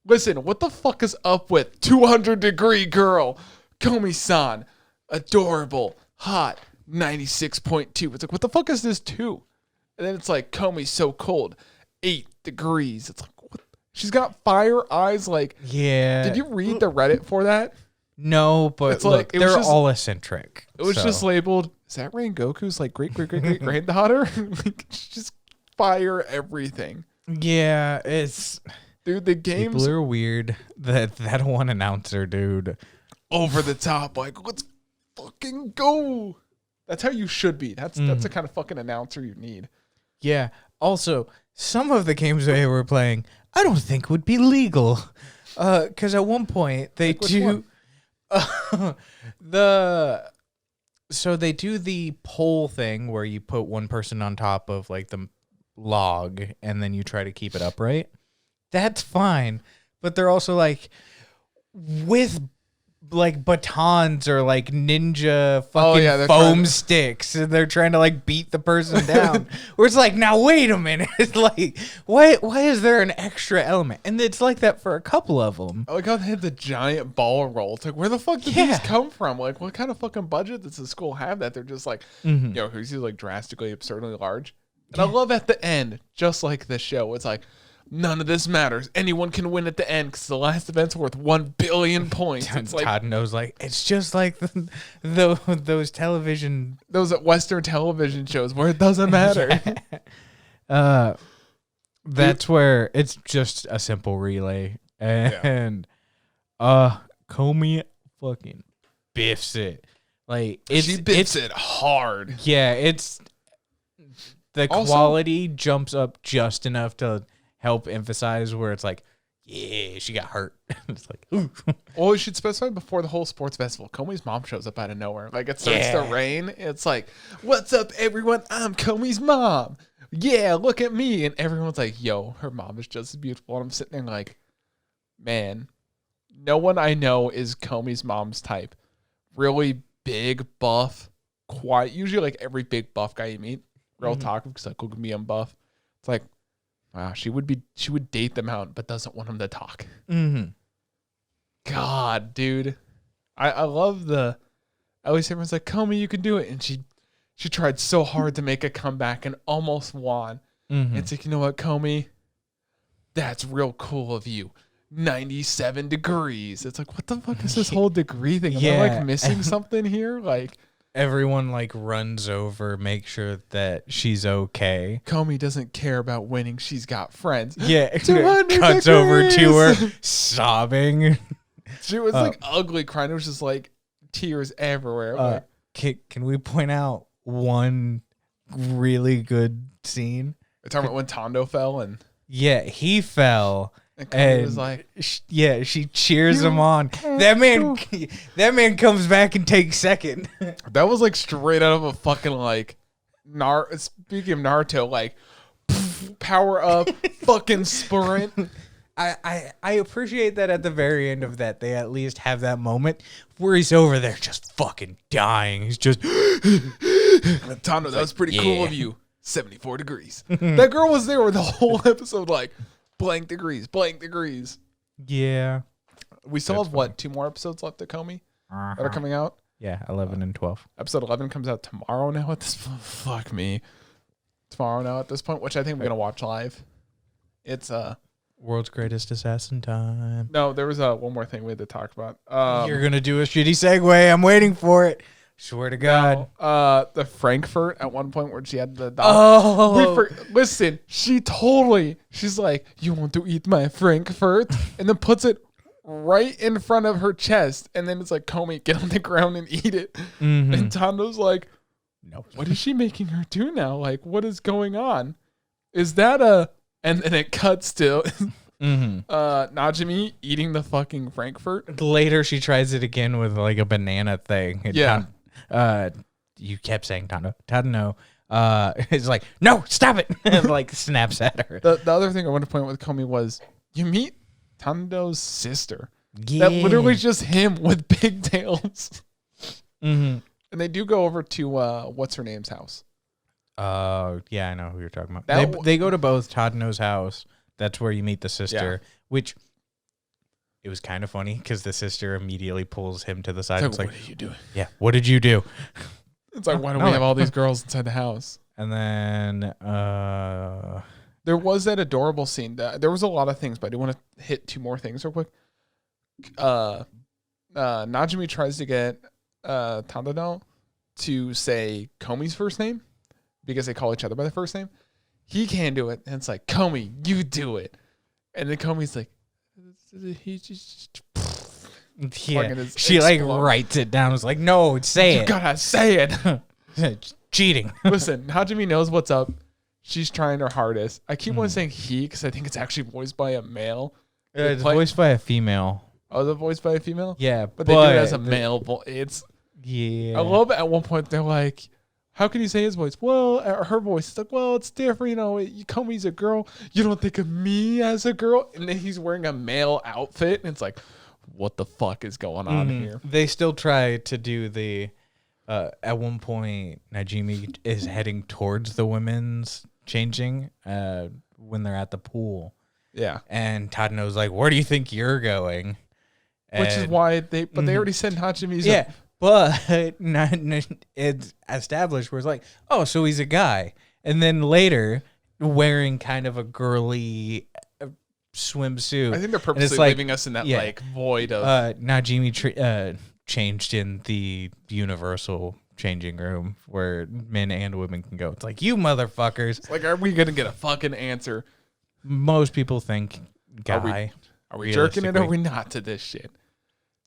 Listen, what the fuck is up with 200-degree girl, Komi-san, adorable, hot, 96.2. It's like, what the fuck is this 2? And then it's like, Komi's so cold, 8 degrees. It's like, what? She's got fire eyes. Like, did you read the Reddit for that? No, but it's look, they're all eccentric. It was just labeled, is that Rengoku's like great granddaughter? Like, just fire everything. Yeah, it's... Dude, the games... People are weird. That one announcer, dude. Over the top. Like, let's fucking go. That's how you should be. That's the kind of fucking announcer you need. Yeah. Also, some of the games they were playing, I don't think would be legal. Because at one point, they do... So they do the pole thing where you put one person on top of, like, the log, and then you try to keep it upright. That's fine, but they're also like with like batons or like ninja fucking foam sticks, and they're trying to like beat the person down. Where it's like, now wait a minute, it's like why is there an extra element? And it's like that for a couple of them. Oh my god, they had the giant ball roll. It's like, where the fuck did these come from? Like, what kind of fucking budget does the school have that they're just like, who's like drastically absurdly large? And I love at the end, just like the show, it's like, none of this matters. Anyone can win at the end because the last event's worth 1 billion points. It's like, Todd knows, like, it's just like those television... Those Western television shows where it doesn't matter. That's where it's just a simple relay. And Komi fucking biffs it. Like she bits it hard. Yeah, it's the Also, quality jumps up just enough to help emphasize where it's like, yeah, she got hurt. It's like, ooh. Well, we should specify before the whole sports festival. Komi's mom shows up out of nowhere. Like, it starts to rain. It's like, what's up, everyone? I'm Komi's mom. Yeah, look at me. And everyone's like, yo, her mom is just as beautiful. And I'm sitting there like, man, no one I know is Komi's mom's type. Really big, buff, quiet. Usually, like, every big buff guy you meet, real talkative, because like, look at me, I'm buff. It's like, wow, she would date them out, but doesn't want them to talk. Mm-hmm. God, dude. I love at least everyone's like, Komi, you can do it. And she tried so hard to make a comeback and almost won. Mm-hmm. It's like, you know what, Komi? That's real cool of you. 97 degrees. It's like, what the fuck is this whole degree thing? Am I like missing something here? Like, everyone like runs over, make sure that she's okay. Komi doesn't care about winning. She's got friends. Yeah, cuts over to her, sobbing. She was like ugly crying. It was just like tears everywhere. Can we point out one really good scene? We're talking about when Tondo fell and he fell. And was like, she cheers him on. That man comes back and takes second. That was like straight out of a fucking like speaking of Naruto, like power up, fucking sprint. I appreciate that at the very end of that, they at least have that moment where he's over there just fucking dying. He's just Tondo, that was pretty cool of you. 74 degrees. That girl was there with the whole episode, like blank degrees. Yeah. We still have what, 2 more episodes left of Komi that are coming out? Yeah, 11 and 12. Episode 11 comes out tomorrow now at this fuck me. Tomorrow now at this point, which I think we're gonna watch live. It's World's Greatest Assassin time. No, there was one more thing we had to talk about. You're gonna do a shitty segue. I'm waiting for it. Swear to God. No, the Frankfurt at one point where she had the dog. Listen, she's like, you want to eat my Frankfurt? And then puts it right in front of her chest. And then it's like, Komi, get on the ground and eat it. Mm-hmm. And Tondo's like, no, what is she making her do now? Like, what is going on? Is that and then it cuts to Najimi eating the fucking Frankfurt. Later, she tries it again with like a banana thing. You kept saying Tondo. Tondo is like, no, stop it. And like snaps at her. The other thing I want to point out with Komi was you meet Tondo's sister. Yeah. That literally just him with pigtails. Mm-hmm. And they do go over to what's her name's house. Yeah, I know who you're talking about. They go to both Tadano's house. That's where you meet the sister, which it was kind of funny because the sister immediately pulls him to the side. It's like, what are you doing? Yeah, what did you do? It's like, why do we have all these girls inside the house? And then there was that adorable scene. There was a lot of things, but I do want to hit 2 more things real quick. Najimi tries to get Tadano to say Komi's first name because they call each other by the first name. He can't do it. And it's like, Komi, you do it. And then Komi's like, he just... Yeah, she like writes it down. It's like, no, say it. You gotta say it. Cheating. Listen, Najimi knows what's up. She's trying her hardest. I keep on saying he because I think it's actually voiced by a male. It's voiced by a female. Oh, is it voiced by a female? Yeah, but they do it as a male voice. Yeah. I love it. At one point, they're like, how can you say his voice? Well, her voice. It's like, well, it's different. You know, Komi's a girl. You don't think of me as a girl. And then he's wearing a male outfit. And it's like, what the fuck is going on here? They still try to do the, at one point, Najimi is heading towards the women's changing when they're at the pool. Yeah. And Tadano's like, where do you think you're going? Which is why they already sent Najimi's. Yeah. But it's established where it's like, oh, so he's a guy. And then later, wearing kind of a girly swimsuit. I think they're purposely leaving us in that like void of... Najimi changed in the universal changing room where men and women can go. It's like, you motherfuckers. It's like, are we going to get a fucking answer? Most people think guy. Are we jerking it or are we not to this shit?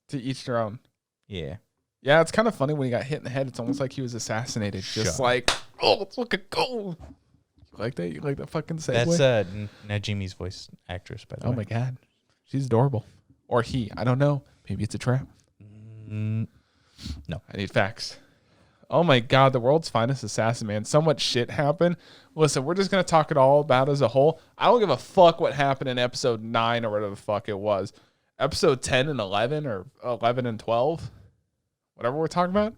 To each their own. Yeah. Yeah, it's kind of funny when he got hit in the head. It's almost like he was assassinated. Just like, oh, let's look at go. You like that? You like that fucking segue? That's Najimi's voice actress, by the way. Oh my god, she's adorable. Or he, I don't know. Maybe it's a trap. No, I need facts. Oh my god, the world's finest assassin, man. So much shit happened. Listen, we're just gonna talk it all about as a whole. I don't give a fuck what happened in episode 9 or whatever the fuck it was. Episode 10 and 11 or 11 and 12. Whatever we're talking about.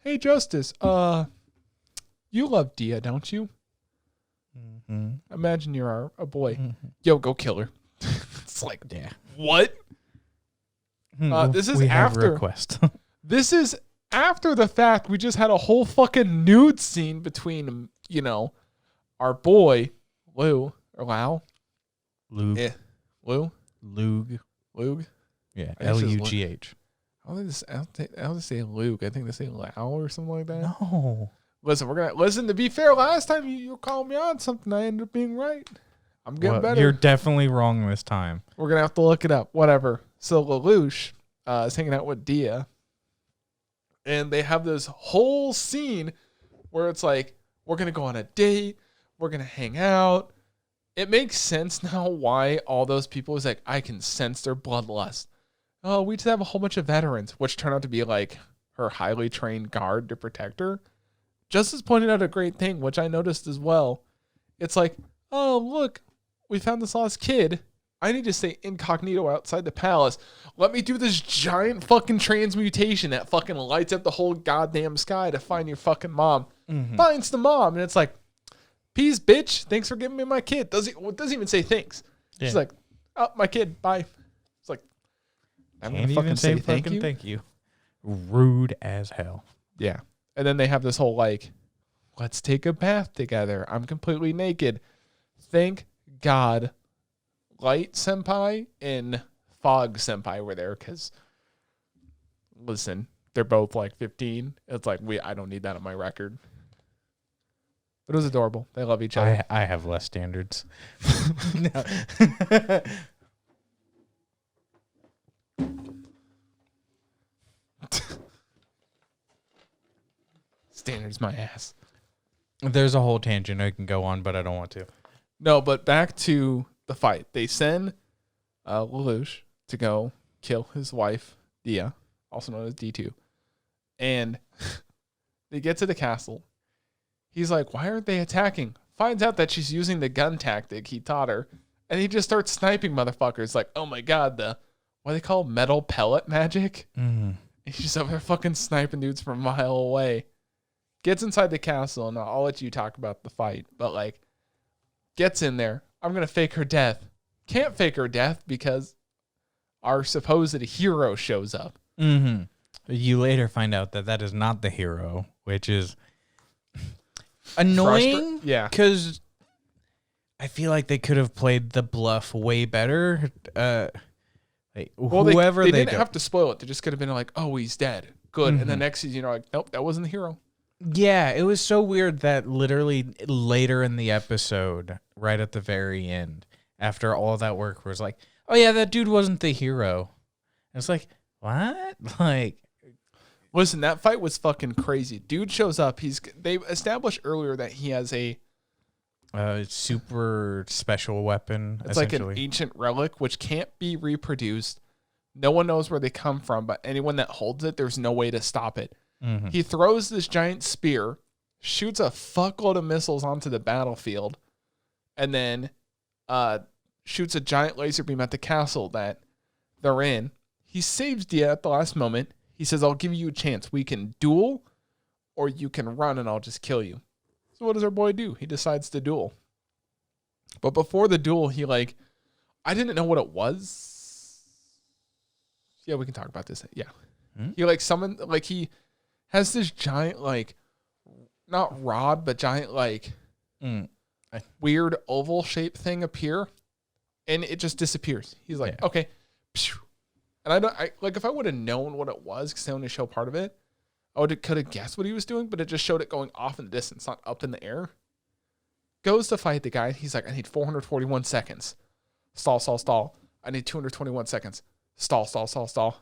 Hey, Justus, you love Dia, don't you? Mm-hmm. Imagine you're a boy. Mm-hmm. Yo, go kill her. It's like, yeah. What? This is after request. This is after the fact. We just had a whole fucking nude scene between, our boy Lou or Lau. Lug. Yeah. Lou. Lug. Yeah. Lugh. I don't say Luke. I think they say Lau or something like that. No. Listen, to be fair, last time you called me on something, I ended up being right. I'm getting better. You're definitely wrong this time. We're going to have to look it up. Whatever. So Lelouch is hanging out with Dia. And they have this whole scene where it's like, we're going to go on a date. We're going to hang out. It makes sense now why all those people is like, I can sense their bloodlust. Oh, we just have a whole bunch of veterans, which turn out to be like her highly trained guard to protect her. Justice pointed out a great thing, which I noticed as well. It's like, oh, look, we found this lost kid. I need to stay incognito outside the palace. Let me do this giant fucking transmutation that fucking lights up the whole goddamn sky to find your fucking mom. Mm-hmm. Finds the mom, and it's like, peace, bitch. Thanks for giving me my kid. Doesn't even say thanks. Yeah. She's like, oh, my kid, bye. It's like, I'm Can't even say thank you. Rude as hell. Yeah. And then they have this whole like, let's take a bath together. I'm completely naked. Thank God Light Senpai and Fog Senpai were there because, listen, they're both like 15. It's like, I don't need that on my record. But it was adorable. They love each other. I have less standards. Standards my ass. There's a whole tangent I can go on, but I don't want to. No, but back to the fight. They send Lelouch to go kill his wife, Dia, also known as D2. And they get to the castle. He's like, why aren't they attacking? Finds out that she's using the gun tactic he taught her. And he just starts sniping motherfuckers. Like, oh my God, what do they call metal pellet magic? Mm-hmm. And he's just over there fucking sniping dudes from a mile away. Gets inside the castle, and I'll let you talk about the fight. But, like, gets in there. I'm going to fake her death. Can't fake her death because our supposed hero shows up. Mm-hmm. You later find out that is not the hero, which is annoying. Yeah. Because I feel like they could have played the bluff way better. They didn't have to spoil it. They just could have been like, oh, he's dead. Good. Mm-hmm. And the next season, you're like, nope, that wasn't the hero. Yeah, it was so weird that literally later in the episode, right at the very end, after all that work, was like, oh yeah, that dude wasn't the hero. And it's like, what? Like, listen, that fight was fucking crazy. Dude shows up. They established earlier that he has a super special weapon. It's like an ancient relic which can't be reproduced. No one knows where they come from, but anyone that holds it, there's no way to stop it. Mm-hmm. He throws this giant spear, shoots a fuckload of missiles onto the battlefield, and then shoots a giant laser beam at the castle that they're in. He saves Dia at the last moment. He says, I'll give you a chance. We can duel, or you can run and I'll just kill you. So what does our boy do? He decides to duel. But before the duel, I didn't know what it was. Yeah, we can talk about this. Yeah. Mm-hmm. He summoned, he has this giant, not rod, but giant, weird oval shaped thing appear, and it just disappears. He's like, okay. And if I would have known what it was, because they only show part of it, I could have guessed what he was doing, but it just showed it going off in the distance, not up in the air. Goes to fight the guy. He's like, I need 441 seconds. Stall. I need 221 seconds. Stall.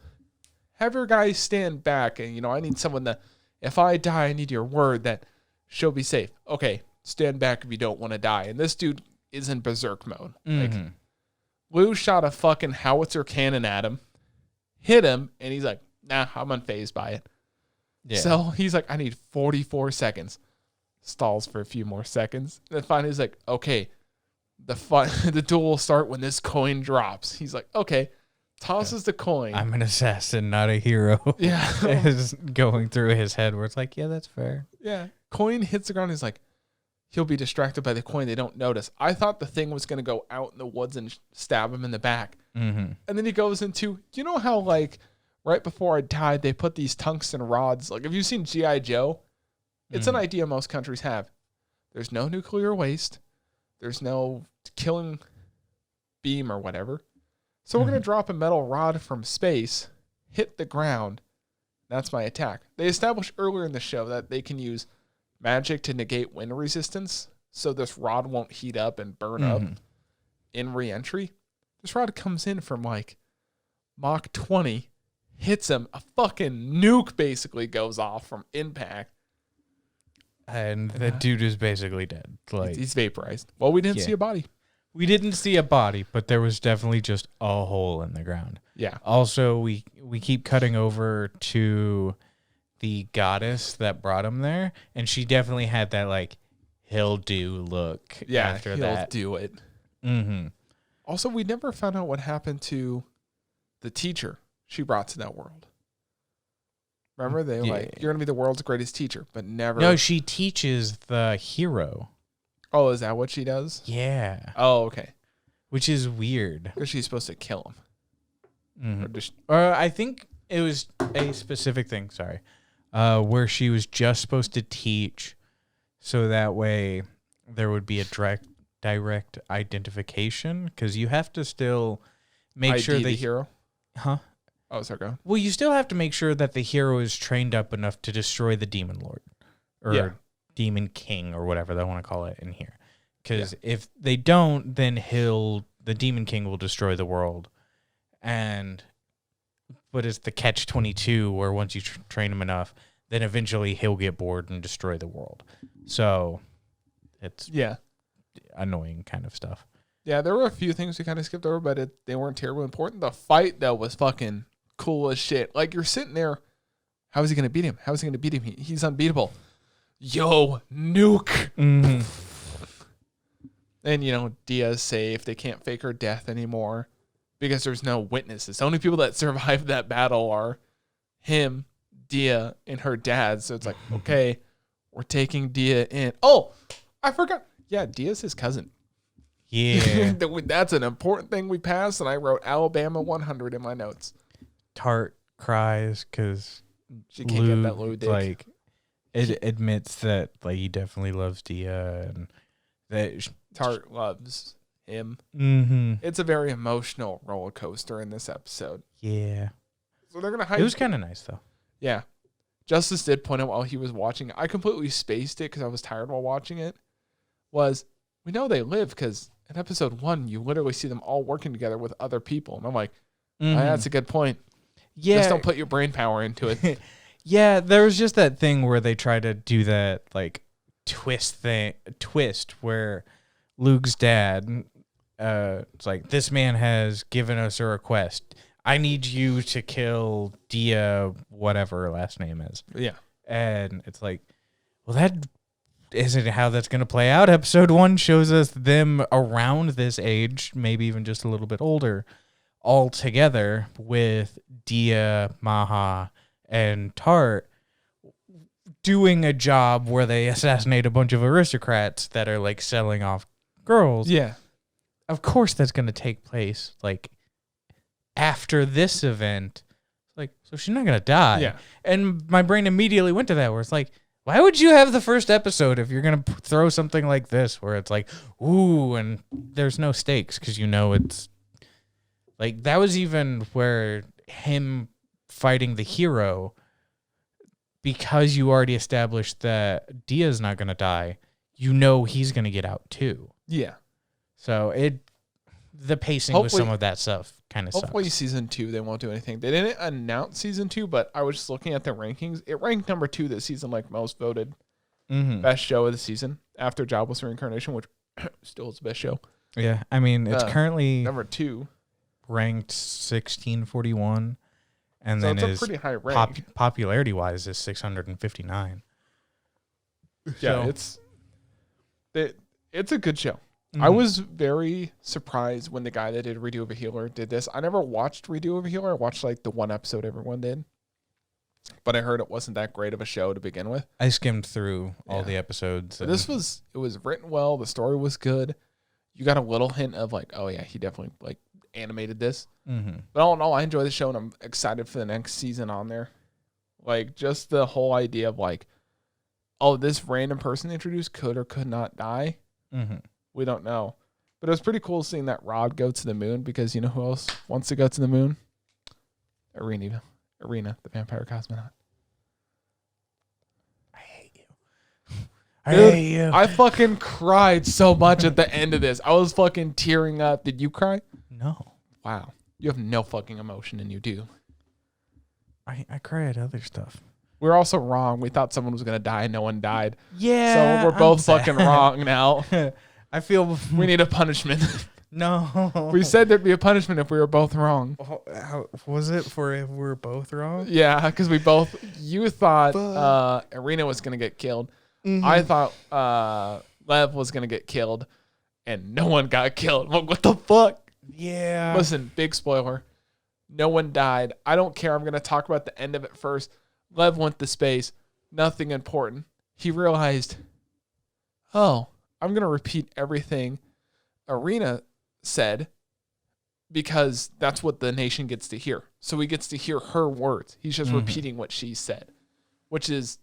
have your guys stand back. And, I need someone that, if I die, I need your word that she'll be safe. Okay, stand back if you don't want to die. And this dude is in berserk mode. Like, Lou shot a fucking howitzer cannon at him, hit him, and he's like, nah, I'm unfazed by it. Yeah. So he's like, I need 44 seconds. Stalls for a few more seconds. Then finally he's like, okay, the duel will start when this coin drops. He's like, okay, tosses the coin. I'm an assassin, not a hero. Yeah. Is going through his head where it's like, yeah, that's fair. Yeah. Coin hits the ground. He's like, he'll be distracted by the coin. They don't notice. I thought the thing was going to go out in the woods and stab him in the back. Mm-hmm. And then he goes into, how like right before I died, they put these tungsten rods. Like, have you seen G.I. Joe? It's an idea most countries have. There's no nuclear waste. There's no killing beam or whatever. So we're going to drop a metal rod from space, hit the ground. That's my attack. They established earlier in the show that they can use magic to negate wind resistance, so this rod won't heat up and burn up in re-entry. This rod comes in from like Mach 20, hits him, a fucking nuke basically goes off from impact. And the dude is basically dead. Like, he's vaporized. Well, we didn't see a body. We didn't see a body, but there was definitely just a hole in the ground. Yeah. Also, we keep cutting over to the goddess that brought him there, and she definitely had that, like, he'll do look after that. He'll do it. Mm-hmm. Also, we never found out what happened to the teacher she brought to that world. Remember, they were like, you're going to be the world's greatest teacher, but never. No, she teaches the hero. Oh, is that what she does? Yeah. Oh, okay. Which is weird. Because she's supposed to kill him. Mm-hmm. Or I think it was a specific thing, where she was just supposed to teach so that way there would be a direct identification, because you have to still make sure the hero? Huh? Oh, sorry, go. Well, you still have to make sure that the hero is trained up enough to destroy the demon lord or demon king or whatever they want to call it in here. Because if they don't, then the demon king will destroy the world. But it's the catch-22 where once you train him enough, then eventually he'll get bored and destroy the world. So it's annoying kind of stuff. Yeah, there were a few things we kind of skipped over, but they weren't terribly important. The fight, though, was fucking cool as shit. Like, you're sitting there, how is he going to beat him? How is he going to beat him? He's unbeatable. Yo, nuke. Mm-hmm. And, Dia's safe. They can't fake her death anymore because there's no witnesses. The only people that survived that battle are him, Dia, and her dad. So it's like, okay, we're taking Dia in. Oh, I forgot. Yeah, Dia's his cousin. Yeah. That's an important thing we passed, and I wrote Alabama 100 in my notes. Tart cries because she can't get that Lou dick. Like, it admits that like he definitely loves Dia, and that Tart loves him. Mm-hmm. It's a very emotional roller coaster in this episode. Yeah. So they're gonna hide. It was kind of nice though. Yeah. Justus did point out while he was watching. I completely spaced it because I was tired while watching it. We know they live because in episode 1 you literally see them all working together with other people, and I'm like, that's a good point. Yeah. Just don't put your brain power into it. Yeah, there was just that thing where they try to do that like twist where Luke's dad, it's like, this man has given us a request. I need you to kill Dia, whatever her last name is. Yeah. And it's like, well, that isn't how that's going to play out. Episode 1 shows us them around this age, maybe even just a little bit older, all together with Dia, Maha, and Tart doing a job where they assassinate a bunch of aristocrats that are like selling off girls. Yeah. Of course that's going to take place like after this event. Like, so she's not going to die. Yeah. And my brain immediately went to that where it's like, why would you have the first episode if you're going to throw something like this where it's like, ooh, and there's no stakes because it's like, that was even where him fighting the hero, because you already established that Dia's not going to die, he's going to get out too. Yeah. So the pacing with Hopefully- some of that stuff kind of sucks. Hopefully season 2 they won't do anything. They didn't announce season 2, but I was just looking at the rankings. It ranked number 2 this season, like most voted best show of the season after Jobless Reincarnation, which still is the best show. Yeah, I mean it's currently number 2, ranked 1641, and so then it's a is pretty high rank. popularity wise is 659. Yeah, So- it's a good show. I was very surprised when the guy that did Redo of a Healer did this. I never watched Redo of a Healer. I watched like the one episode everyone did. But I heard it wasn't that great of a show to begin with. I skimmed through all the episodes. But it was written well. The story was good. You got a little hint of like, oh yeah, he definitely like animated this. But all in all, I enjoy the show and I'm excited for the next season on there. Like just the whole idea of like, oh, this random person introduced could or could not die. We don't know. But it was pretty cool seeing that Rod go to the moon because you know who else wants to go to the moon? Irina, the vampire cosmonaut. I hate you. I hate you. I fucking cried so much at the end of this. I was fucking tearing up. Did you cry? No. Wow. You have no fucking emotion in you, do you? I cry at other stuff. We're also wrong. We thought someone was going to die and no one died. Yeah. So we're both fucking wrong now. I feel We need a punishment. no. We said there'd be a punishment if we were both wrong. How was it for if we were both wrong? Yeah, because you thought Irina was going to get killed. I thought Lev was going to get killed and no one got killed. What the fuck? Yeah. Listen, big spoiler. No one died. I don't care. I'm going to talk about the end of it first. Lev went to space. Nothing important. He realized, oh, I'm going to repeat everything Irina said because that's what the nation gets to hear. So he gets to hear her words. He's just repeating what she said, which is,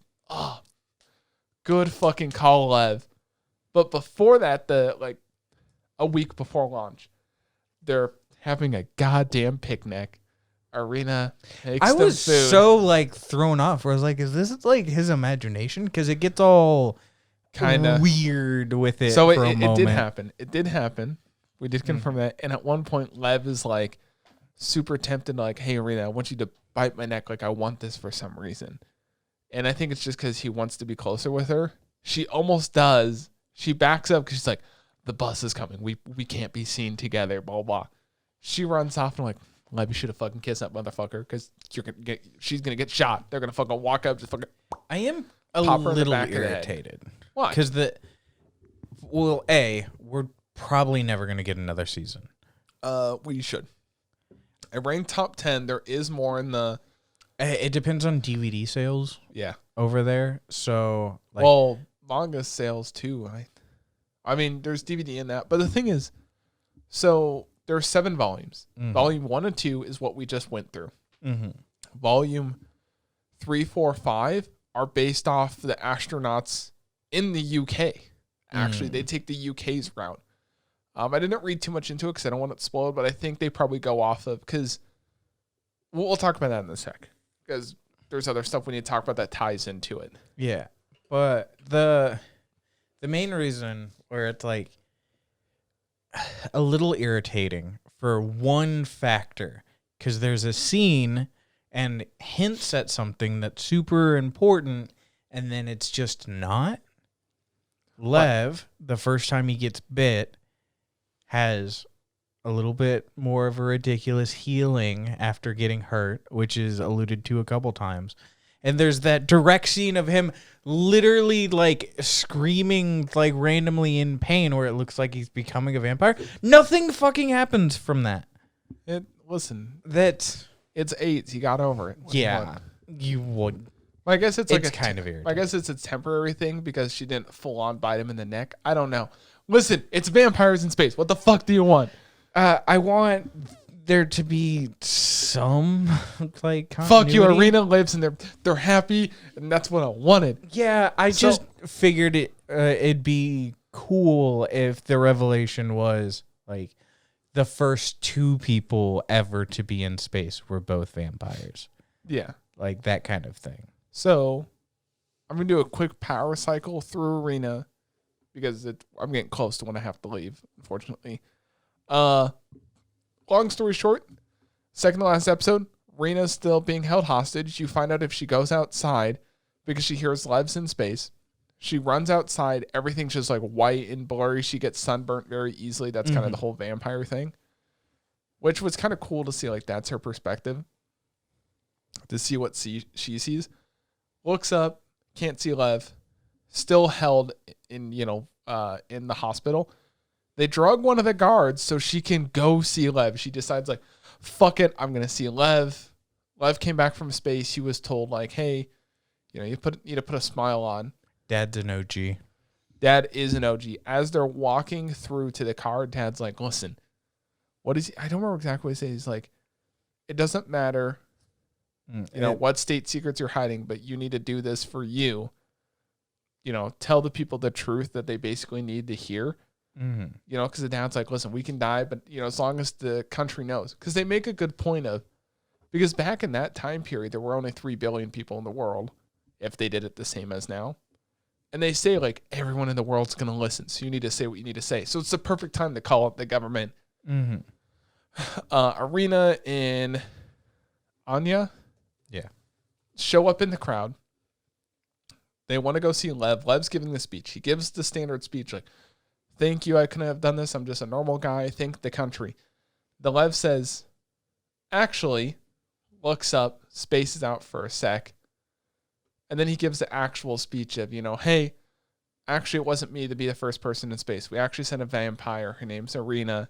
good fucking call, Lev. But before that, a week before launch, they're having a goddamn picnic. Irina makes I them was food. so like thrown off. Where I was like, "Is this like his imagination?" Because it gets all kind of weird with it. So for a it moment. did happen. It did happen. We did confirm that. And at one point, Lev is like super tempted, like, "Hey, Irina, I want you to bite my neck. Like I want this for some reason." And I think it's just because he wants to be closer with her. She almost does. She backs up because she's like, "The bus is coming. We can't be seen together." Blah blah. She runs off and I'm like, Lev, you should have fucking kissed that motherfucker because she's gonna get shot. They're gonna fucking walk up, just fucking. I am a Pop her in the little back of the head. irritated. Why? Because we're probably never gonna get another season. We should. It ranked top 10. There is more in the. It depends on DVD sales Yeah. over there. So, like, Well, manga sales too. I mean, there's DVD in that, but the thing is, so there are 7 volumes. Volume 1 and 2 is what we just went through. Volume 3, 4, 5 are based off the astronauts in the UK. Actually, they take the UK's route. I didn't read too much into it because I don't want it spoiled, but I think they probably go off of because we'll talk about that in a sec. Because there's other stuff we need to talk about that ties into it. yeah. But the main reason where it's like a little irritating for one factor, because there's a scene and hints at something that's super important, and then it's just not. Lev, the first time he gets bit, has a little bit more of a ridiculous healing after getting hurt, which is alluded to a couple times. And there's that direct scene of him literally like screaming like randomly in pain where it looks like he's becoming a vampire. Nothing fucking happens from that. Listen, That's it's AIDS. You got over it. yeah. You would. I guess it's like kind of irritating. I guess it's a temporary thing because she didn't full on bite him in the neck. I don't know. Listen, it's vampires in space. What the fuck do you want? I want there to be some like Fuck you. continuity. Irina lives and they're happy, and that's what I wanted. Yeah, I just figured it'd be cool if the revelation was like the first 2 people ever to be in space were both vampires. Yeah. Like that kind of thing. So I'm gonna do a quick power cycle through Irina because I'm getting close to when I have to leave, unfortunately. Long story short, second to last episode, Rena's still being held hostage. You find out if she goes outside because she hears Lev's in space. She runs outside. Everything's just like white and blurry. She gets sunburnt very easily. That's kind of the whole vampire thing, which was kind of cool to see. Like, that's her perspective, to see what she sees. Looks up, can't see Lev, still held in, in the hospital. They drug one of the guards so she can go see Lev. She decides, like, fuck it, I'm going to see Lev. Lev came back from space. He was told, like, hey, you need to put a smile on. Dad's an OG. Dad is an OG. As they're walking through to the car, Dad's like, listen, what is he? I don't remember exactly what he says. He's like, it doesn't matter, what state secrets you're hiding, but you need to do this for you. Tell the people the truth that they basically need to hear. Because the dad's like, listen, we can die, but, as long as the country knows. Because they make a good point because back in that time period, there were only 3 billion people in the world if they did it the same as now. And they say, like, everyone in the world's going to listen, so you need to say what you need to say. So it's the perfect time to call up the government. Irina and Anya show up in the crowd. They want to go see Lev. Lev's giving the speech. He gives the standard speech, like, thank you, I couldn't have done this. I'm just a normal guy. Thank the country. The Lev says, actually, looks up, spaces out for a sec. And then he gives the actual speech of, hey, actually, it wasn't me to be the first person in space. We actually sent a vampire. Her name's Irina.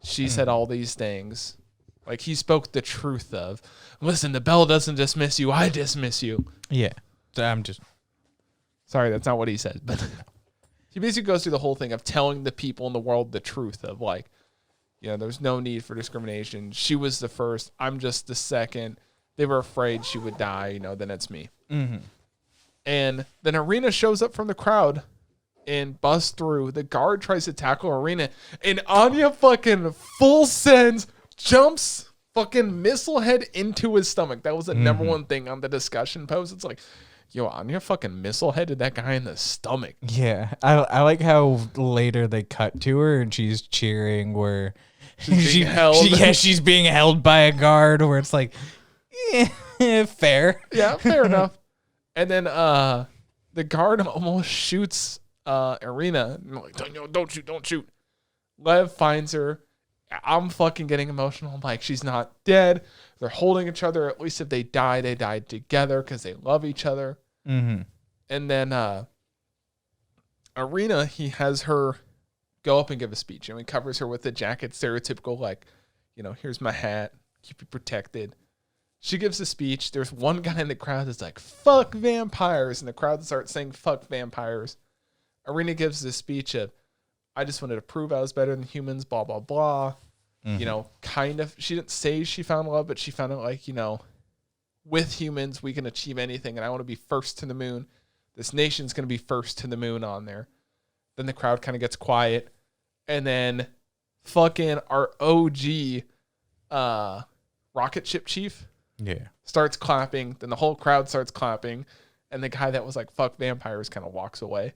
She said all these things. Like, he spoke the truth of, listen, the bell doesn't dismiss you. I dismiss you. Yeah. Sorry, that's not what he said. But he basically goes through the whole thing of telling the people in the world the truth of, like, there's no need for discrimination. She was the first. I'm just the second. They were afraid she would die. Then it's me. And then Irina shows up from the crowd and busts through. The guard tries to tackle Irina, and Anya fucking full sends, jumps fucking missile head into his stomach. That was the number one thing on the discussion post. It's like, yo, Anya fucking missile headed that guy in the stomach. Yeah. I like how later they cut to her and she's cheering where she's being held. She's being held by a guard where it's like, fair. Yeah, fair enough. And then the guard almost shoots Irina. Like, don't shoot. Lev finds her. I'm fucking getting emotional. I'm like, she's not dead. They're holding each other. At least if they die, they died together because they love each other. And then Irina, he has her go up and give a speech. He covers her with the jacket, stereotypical, like, here's my hat, keep you protected. She gives a speech. There's one guy in the crowd that's like, fuck vampires. And the crowd starts saying, fuck vampires. Irina gives this speech of, I just wanted to prove I was better than humans, blah, blah, blah. Kind of. She didn't say she found love, but she found it like, with humans, we can achieve anything. And I want to be first to the moon. This nation's going to be first to the moon on there. Then the crowd kind of gets quiet. And then fucking our OG rocket ship chief starts clapping. Then the whole crowd starts clapping. And the guy that was like, fuck vampires kind of walks away.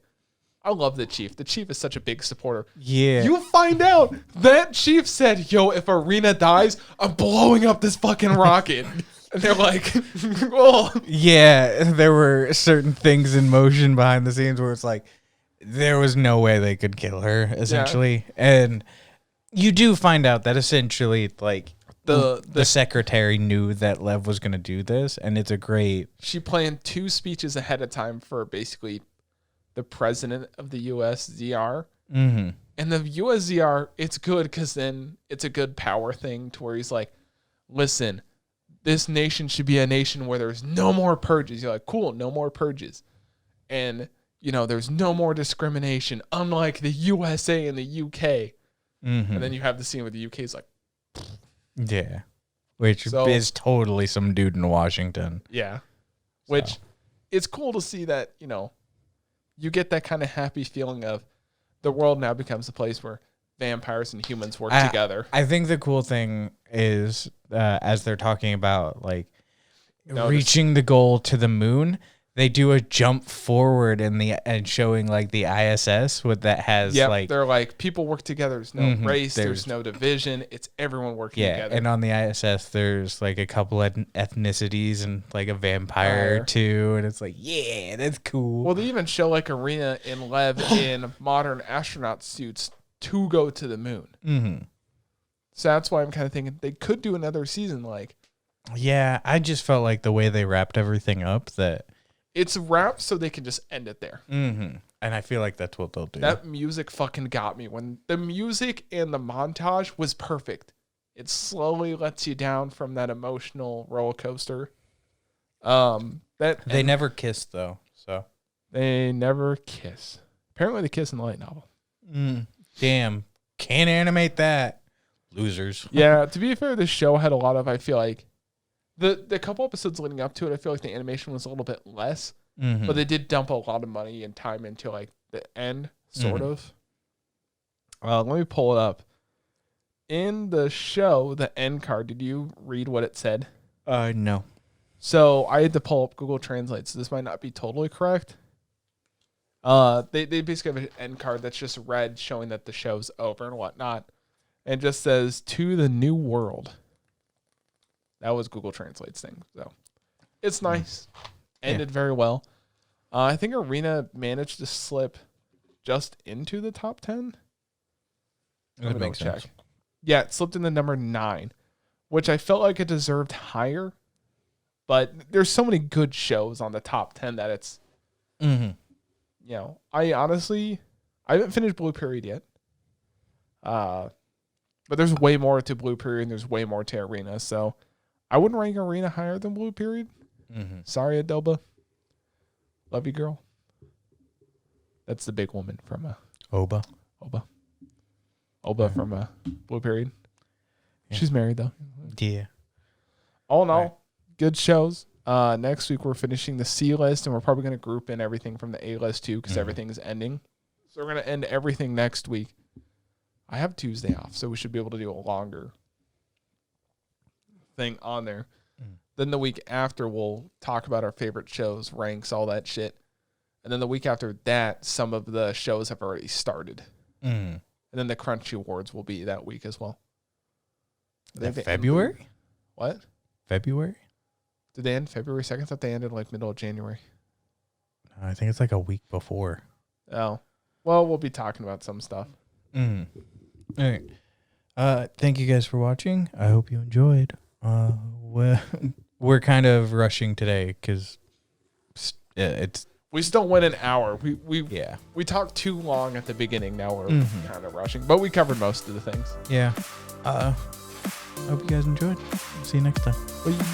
I love the chief. The chief is such a big supporter. Yeah. You find out that chief said, yo, if Irina dies, I'm blowing up this fucking rocket. And they're like, oh. Yeah, there were certain things in motion behind the scenes where it's like, there was no way they could kill her, essentially. Yeah. And you do find out that essentially, like, the secretary knew that Lev was going to do this, and it's a great... She planned 2 speeches ahead of time for basically the president of the USZR. And the USZR, it's good because then it's a good power thing to where he's like, listen, this nation should be a nation where there's no more purges. You're like, cool, no more purges. And, there's no more discrimination, unlike the USA and the UK. And then you have the scene where the UK is like... Yeah. Which is totally some dude in Washington. Yeah. Which it's cool to see that, you get that kind of happy feeling of the world now becomes a place where vampires and humans work together. I think the cool thing is, as they're talking about, like, reaching the goal to the moon, they do a jump forward and showing like the ISS with that has like they're like people work together. There's no race. There's no division. It's everyone working together. And on the ISS, there's like a couple of ethnicities and like a vampire or two, and it's like, yeah, that's cool. Well, they even show like Irina and Lev in modern astronaut suits to go to the moon. Mm-hmm. So that's why I'm kind of thinking they could do another season. Like, yeah, I just felt like the way they wrapped everything up that. It's wrapped so they can just end it there. Mm-hmm. And I feel like that's what they'll do. That music fucking got me. When the music and the montage was perfect. It slowly lets you down from that emotional roller coaster. They never kissed, though. So they never kiss. Apparently they kiss in the light novel. Damn. Can't animate that. Losers. Yeah, to be fair, this show had a lot of, I feel like, The couple episodes leading up to it, I feel like the animation was a little bit less, but they did dump a lot of money and time into like the end, sort of. Let me pull it up. In the show, the end card, did you read what it said? No. So I had to pull up Google Translate, so this might not be totally correct. They basically have an end card that's just red, showing that the show's over and whatnot, and just says "to the new world." That was Google Translate's thing. So it's nice. Ended very well. I think Irina managed to slip just into the top 10. That makes sense. Yeah, it slipped in the number 9, which I felt like it deserved higher. But there's so many good shows on the top 10 that it's, you know, I haven't finished Blue Period yet. But there's way more to Blue Period and there's way more to Irina. So I wouldn't rank Irina higher than Blue Period. Sorry, Adoba. Love you, girl. That's the big woman from Oba from Blue Period. Yeah. She's married, though. Yeah. All in all, good shows. Next week, we're finishing the C list, and we're probably going to group in everything from the A list, too, because everything is ending. So we're going to end everything next week. I have Tuesday off, so we should be able to do a longer thing on there. Then the week after we'll talk about our favorite shows, ranks, all that shit. And then the week after that, some of the shows have already started. And then the Crunchy Awards will be that week as well. February? What? February? Did they end February 2nd? I thought they ended like middle of January. I think it's like a week before. Oh. Well, we'll be talking about some stuff. All right. Thank you guys for watching. I hope you enjoyed. We're kind of rushing today because we still went an hour. We talked too long at the beginning. Now we're kind of rushing, but we covered most of the things. Yeah. I hope you guys enjoyed. See you next time. Bye.